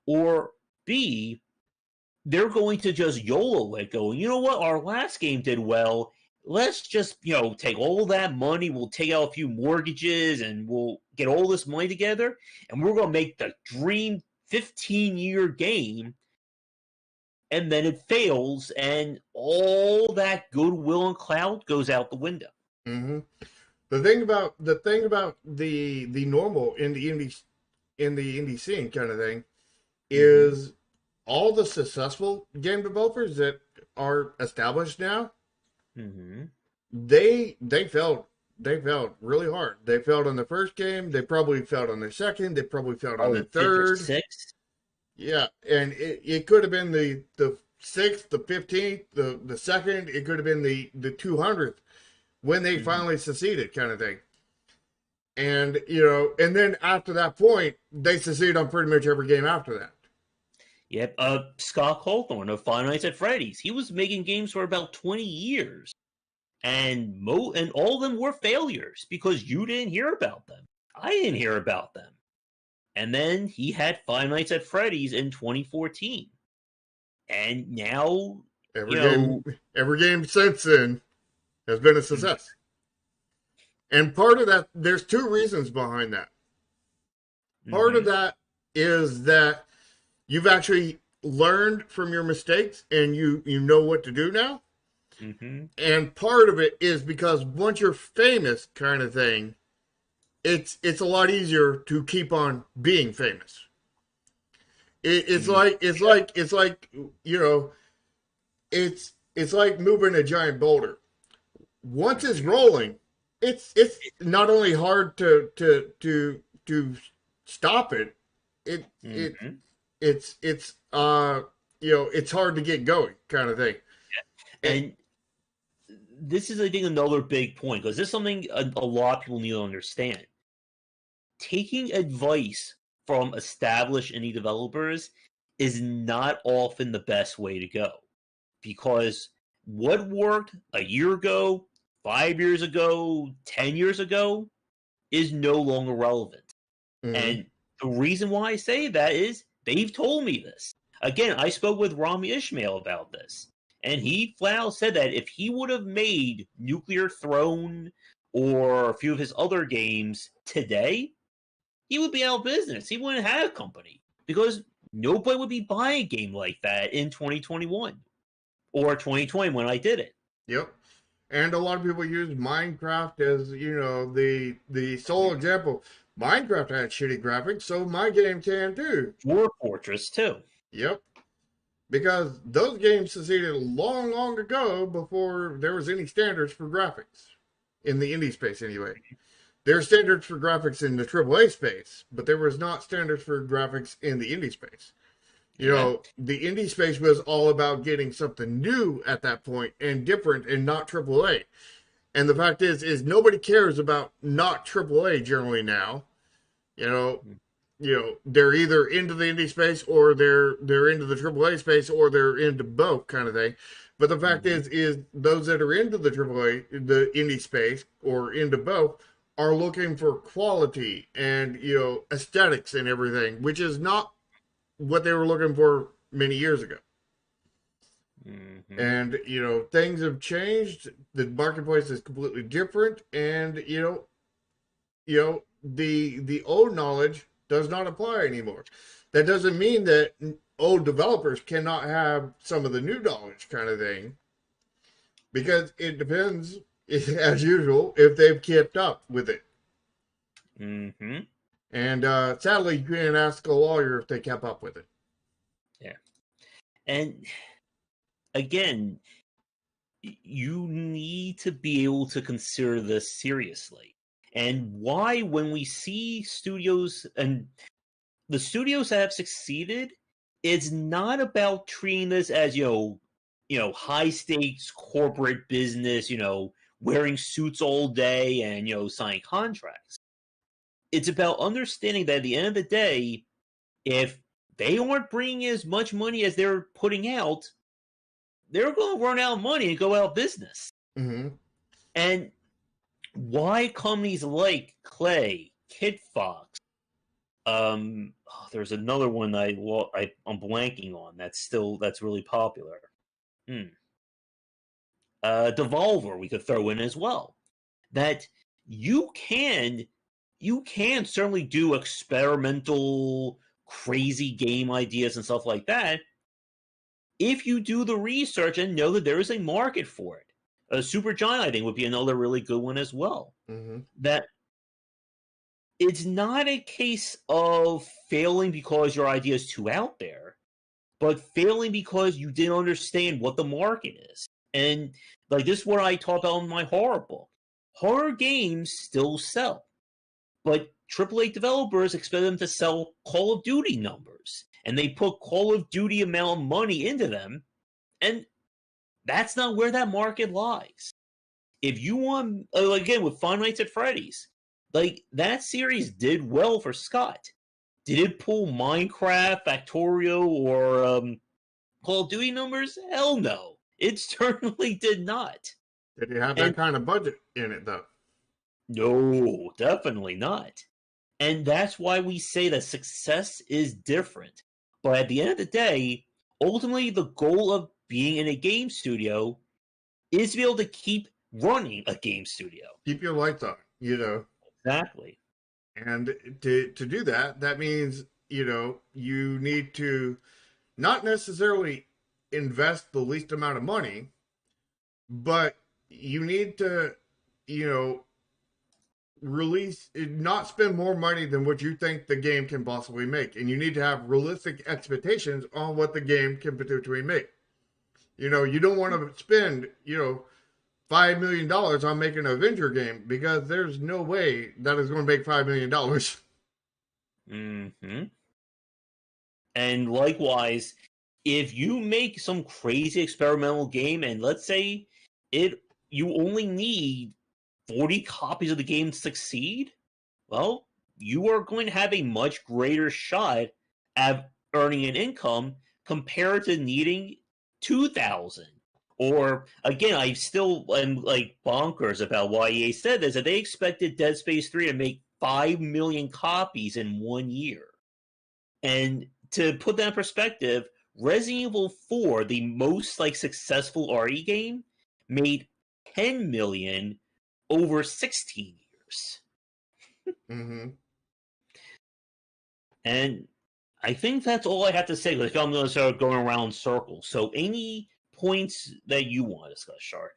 or B, they're going to just YOLO it, going, you know what, our last game did well. Let's just, take all that money. We'll take out a few mortgages and we'll get all this money together, and we're going to make the dream 15-year game. And then it fails, and all that goodwill and clout goes out the window. Mm-hmm. The thing about the normal in the indie scene kind of thing is all the successful game developers that are established now, Mm-hmm. they failed really hard. They failed on the first game. They probably failed on their second. They probably failed on Oh, the the fifth or third. sixth? Yeah, and it could have been the sixth, the 15th, the second. It could have been the 200th when they finally succeeded, kind of thing. And and then after that point, they succeed on pretty much every game after that. Yep. Scott Cawthorn of Five Nights at Freddy's. He was making games for about 20 years. And all of them were failures because you didn't hear about them. I didn't hear about them. And then he had Five Nights at Freddy's in 2014. And now, Every game, every game since then has been a success. And part of that, there's two reasons behind that. Part of that is that you've actually learned from your mistakes and you know what to do now. Mm-hmm. And part of it is because once you're famous, kind of thing, it's a lot easier to keep on being famous. It's like it's like moving a giant boulder. Once it's rolling, it's not only hard to stop it. It it Mm-hmm. it's hard to get going, kind of thing. And this is, I think, another big point because this is something a lot of people need to understand. Taking advice from established indie developers is not often the best way to go because what worked a year ago, 5 years ago, 10 years ago is no longer relevant. Mm-hmm. And the reason why I say that is they've told me this. Again, I spoke with Rami Ishmael about this. And he flat out said that if he would have made Nuclear Throne or a few of his other games today, he would be out of business. He wouldn't have a company because nobody would be buying a game like that in 2021 or 2020 when I did it. Yep. And a lot of people use Minecraft as, the sole example. Minecraft had shitty graphics, so my game can too. Dwarf Fortress, too. Yep. Because those games succeeded long, long ago before there was any standards for graphics. In the indie space, anyway. There are standards for graphics in the AAA space, but there was not standards for graphics in the indie space. The indie space was all about getting something new at that point and different and not AAA. And the fact is nobody cares about not AAA generally now. They're either into the indie space or they're into the AAA space or they're into both, kind of thing. But the fact is those that are into the AAA, the indie space, or into both, are looking for quality and aesthetics and everything, which is not what they were looking for many years ago. Mm-hmm. And things have changed. The marketplace is completely different, and the old knowledge does not apply anymore. That doesn't mean that old developers cannot have some of the new knowledge, kind of thing, because it depends, as usual, if they've kept up with it. Mm-hmm. And sadly, you can't ask a lawyer if they kept up with it. Yeah. And again, you need to be able to consider this seriously. And why, when we see studios and the studios that have succeeded, it's not about treating this as high stakes corporate business, wearing suits all day and signing contracts. It's about understanding that at the end of the day, if they aren't bringing as much money as they're putting out, they're going to run out of money and go out of business. Mm-hmm. And why companies like Clay, Kit Fox, there's another one I'm blanking on that's really popular. Devolver we could throw in as well. That you can certainly do experimental, crazy game ideas and stuff like that if you do the research and know that there is a market for it. Supergiant, I think, would be another really good one as well. Mm-hmm. That it's not a case of failing because your idea is too out there, but failing because you didn't understand what the market is. And like this is what I talk about in my horror book. Horror games still sell, but AAA developers expect them to sell Call of Duty numbers, and they put Call of Duty amount of money into them, and that's not where that market lies. If you want, again, with Five Nights at Freddy's, like that series did well for Scott. Did it pull Minecraft, Factorio, or Call of Duty numbers? Hell no. It certainly did not. Did you have that kind of budget in it, though? No, definitely not. And that's why we say that success is different. But at the end of the day, ultimately the goal of being in a game studio is to be able to keep running a game studio. Keep your lights on, Exactly. And to do that, that means, you need to not necessarily invest the least amount of money, but you need to, not spend more money than what you think the game can possibly make. And you need to have realistic expectations on what the game can potentially make. You don't want to spend, $5 million on making an Avenger game because there's no way that is going to make $5 million. Mm-hmm. And likewise, if you make some crazy experimental game and let's say you only need 40 copies of the game to succeed, well, you are going to have a much greater shot at earning an income compared to needing 2,000. Or again, I still am like bonkers about why EA said this, that they expected Dead Space 3 to make 5 million copies in 1 year. And to put that in perspective, Resident Evil 4, the most successful RE game, made 10 million over 16 years. Mm-hmm. And I think that's all I have to say, because I'm going to start going around circles. So any points that you want to discuss, Shark?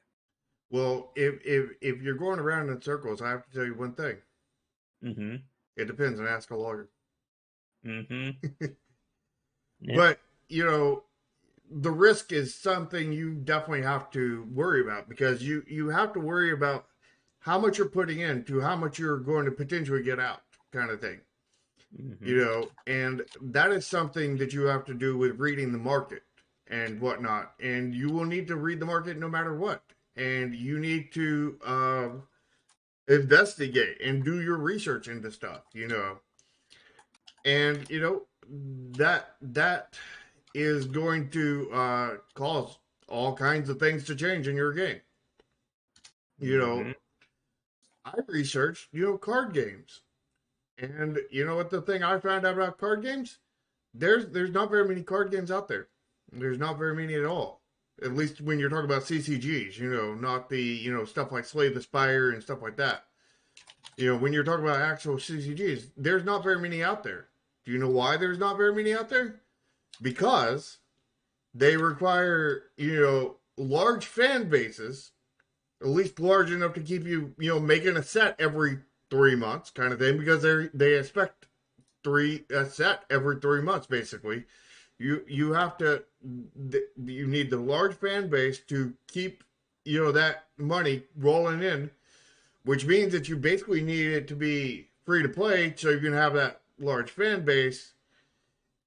Well, if you're going around in circles, I have to tell you one thing. Mm-hmm. It depends, and ask a lawyer. Mm-hmm. Yeah. But, the risk is something you definitely have to worry about, because you have to worry about how much you're putting in to how much you're going to potentially get out, kind of thing. Mm-hmm. And that is something that you have to do with reading the market and whatnot. And you will need to read the market no matter what. And you need to investigate and do your research into stuff, And, that is going to cause all kinds of things to change in your game. Mm-hmm. I researched, card games. And you know what the thing I found out about card games? There's not very many card games out there. There's not very many at all. At least when you're talking about CCGs, not the, stuff like Slay the Spire and stuff like that. When you're talking about actual CCGs, there's not very many out there. Do you know why there's not very many out there? Because they require, large fan bases, at least large enough to keep you, making a set every 3 months kind of thing, because they expect a set every 3 months, basically. You need the large fan base to keep that money rolling in, which means that you basically need it to be free to play so you can have that large fan base.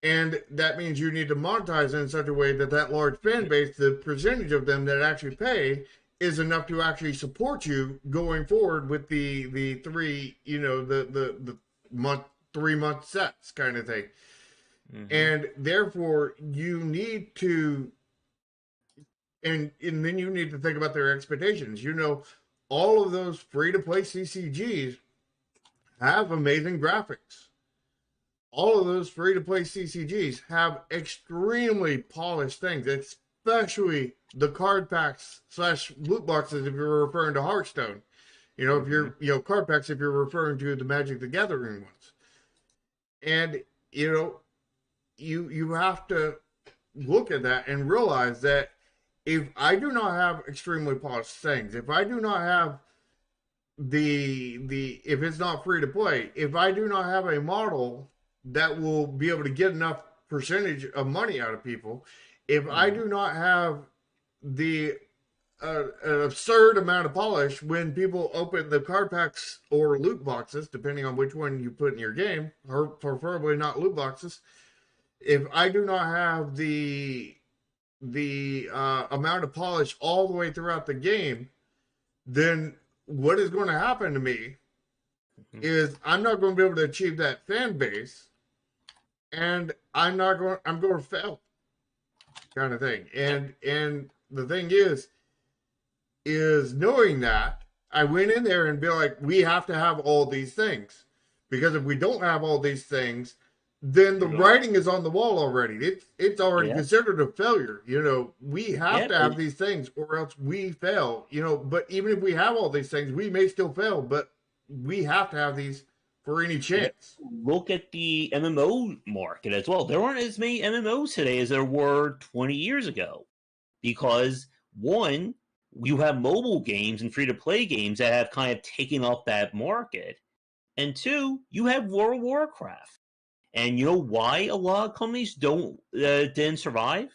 And that means you need to monetize in such a way that that large fan base, the percentage of them that actually pay, is enough to actually support you going forward with the three, the month 3 month sets kind of thing. And therefore you need to, and then you need to think about their expectations. All of those free to play CCGs have amazing graphics. All of those free to play CCGs have extremely polished things, especially the card packs slash loot boxes if you're referring to Hearthstone. If you're, card packs if you're referring to the Magic the Gathering ones. And, you have to look at that and realize that if I do not have extremely polished things, if I do not have if it's not free to play, if I do not have a model that will be able to get enough percentage of money out of people, if I do not have the an absurd amount of polish when people open the card packs or loot boxes, depending on which one you put in your game, or preferably not loot boxes, if I do not have the amount of polish all the way throughout the game, then what is going to happen to me is I'm not going to be able to achieve that fan base, and I'm going to fail, kind of thing. And the thing is knowing that, I went in there and be like, we have to have all these things, because if we don't have all these things, then the writing is on the wall already. It's already considered a failure. We have to have these things or else we fail. But even if we have all these things, we may still fail, but we have to have these for any chance. Look at the MMO market as well. There aren't as many MMOs today as there were 20 years ago, because one, you have mobile games and free-to-play games that have kind of taken up that market, and two, you have World of Warcraft. And you know why a lot of companies didn't survive?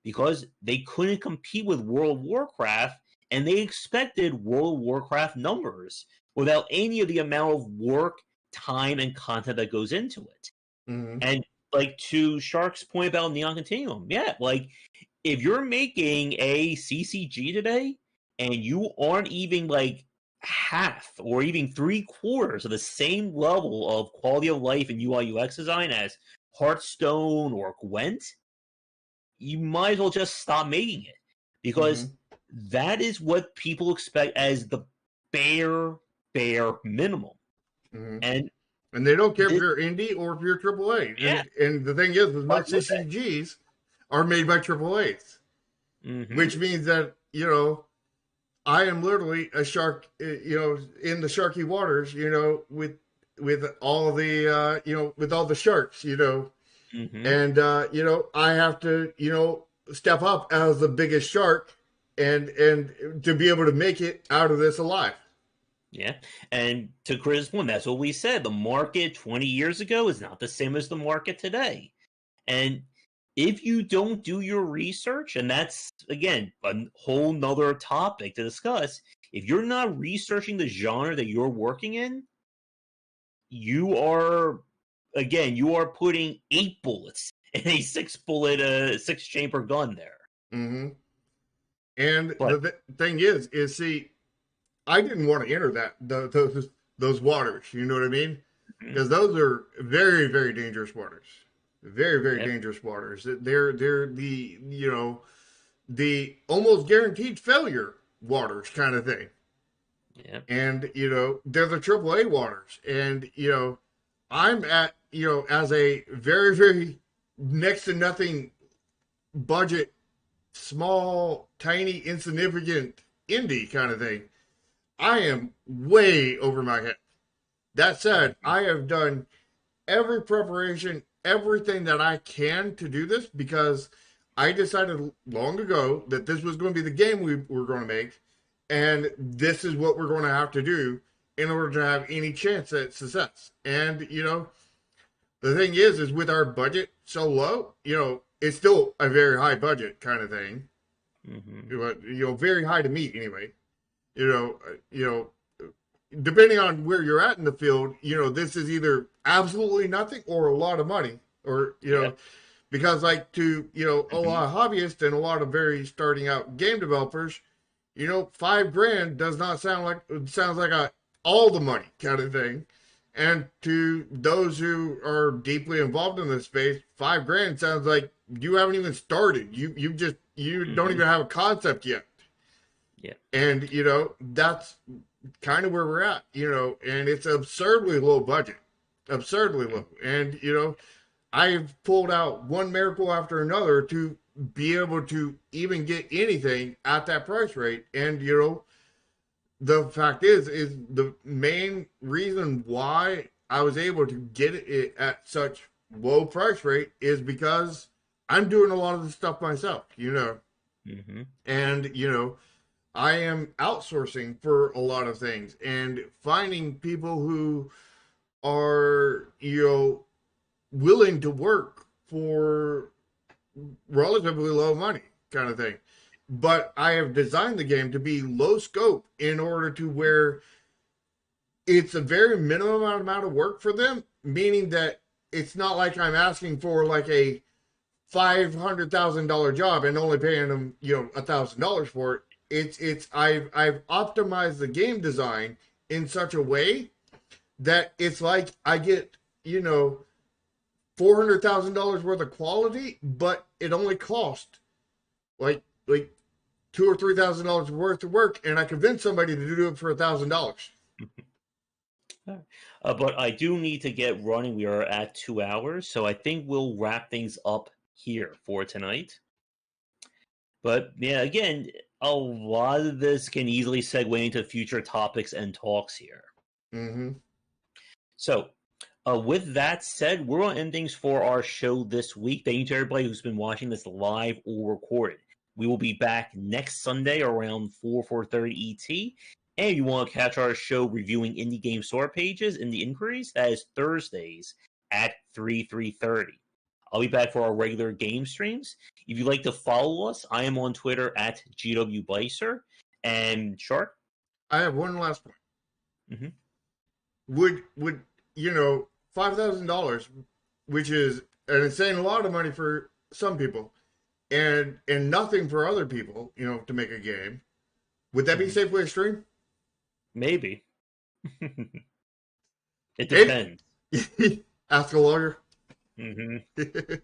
Because they couldn't compete with World of Warcraft, and they expected World of Warcraft numbers without any of the amount of work, time, and content that goes into it. And like to Shark's point about Neon Continuum, if you're making a CCG today and you aren't even like half or even 3/4 of the same level of quality of life and UI UX design as Hearthstone or Gwent, you might as well just stop making it, because that is what people expect as the bare minimum. And they don't care if you're indie or if you're AAA. Yeah. And the thing is most CCGs are made by AAAs, which means that I am literally a shark, in the sharky waters, with all the, with all the sharks, and, I have to, step up as the biggest shark and to be able to make it out of this alive. Yeah. And to Chris' point, that's what we said. The market 20 years ago is not the same as the market today. And if you don't do your research, and that's, again, a whole nother topic to discuss, if you're not researching the genre that you're working in, you are putting 8 bullets in a 6-bullet, 6-chamber gun there. And the thing is, see, I didn't want to enter those waters, you know what I mean? Because those are very, very dangerous waters. Very, very dangerous waters. They're the the almost guaranteed failure waters kind of thing. Yeah. And they're the AAA waters. And I'm at as a very, very next to nothing budget, small, tiny, insignificant indie kind of thing, I am way over my head. That said, I have done every preparation, everything that I can to do this, because I decided long ago that this was going to be the game we were going to make, and this is what we're going to have to do in order to have any chance at success. And the thing is with our budget so low, it's still a very high budget kind of thing. Mm-hmm. Very high to meet anyway. You know, depending on where you're at in the field, this is either absolutely nothing or a lot of money, or Yep. because like to a Mm-hmm. lot of hobbyists and a lot of very starting out game developers, $5,000 does not sound like it sounds like a all the money kind of thing. And to those who are deeply involved in this space, $5,000 sounds like you haven't even started. You don't Mm-hmm. even have a concept yet. Yeah. And that's kind of where we're at. And it's absurdly low budget, absurdly low. And I've pulled out one miracle after another to be able to even get anything at that price rate. And the fact is the main reason why I was able to get it at such low price rate is because I'm doing a lot of the stuff myself, Mm-hmm. and I am outsourcing for a lot of things and finding people who are willing to work for relatively low money kind of thing. But I have designed the game to be low scope in order to where it's a very minimum amount of work for them, meaning that it's not like I'm asking for like a $500,000 job and only paying them, $1,000 for it. I've optimized the game design in such a way that it's like I get, $400,000 worth of quality, but it only cost like $2,000 or $3,000 worth of work, and I convinced somebody to do it for $1,000. But I do need to get running. We are at 2 hours, so I think we'll wrap things up here for tonight. But yeah, again, a lot of this can easily segue into future topics and talks here. Mm-hmm. So, with that said, we're going to end things for our show this week. Thank you to everybody who's been watching this live or recorded. We will be back next Sunday around 4:30 ET. And if you want to catch our show reviewing indie game store pages in the inquiries, that is Thursdays at 3:30. I'll be back for our regular game streams. If you'd like to follow us, I am on Twitter at GWBicer. And Shark? I have one last point. Mm-hmm. Would $5,000, which is an insane a lot of money for some people, and nothing for other people, to make a game. Would that be Mm-hmm. safely extreme? Maybe. It It depends. ask a lawyer. Mm-hmm.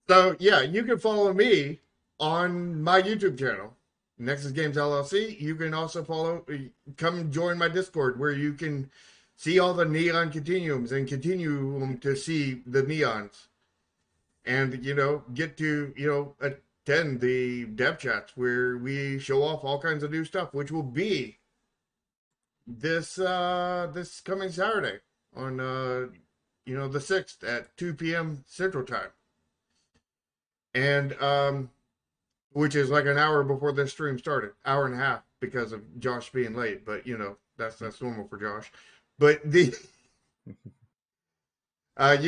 So yeah, you can follow me on my YouTube channel, Nexus Games LLC. You can also come join my Discord where you can see all the neon continuums and continue to see the neons, and get to attend the dev chats where we show off all kinds of new stuff, which will be this coming Saturday on the 6th at 2 p.m. Central Time. And which is like an hour before this stream started, hour and a half because of Josh being late. But that's normal for Josh. But you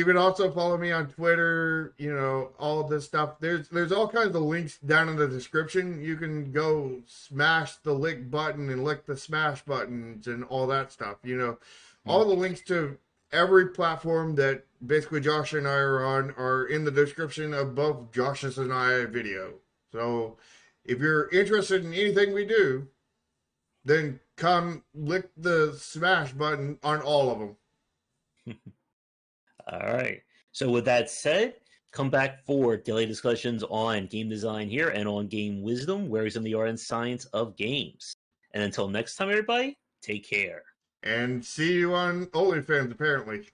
can also follow me on Twitter. All of this stuff. There's all kinds of links down in the description. You can go smash the lick button and lick the smash buttons and all that stuff. All the links to every platform that basically Josh and I are on are in the description of both Josh's and I video. So if you're interested in anything we do, then come lick the smash button on all of them. All right. So with that said, come back for daily discussions on game design here and on game wisdom, where is in the art and science of games. And until next time, everybody, take care. And see you on OnlyFans, apparently.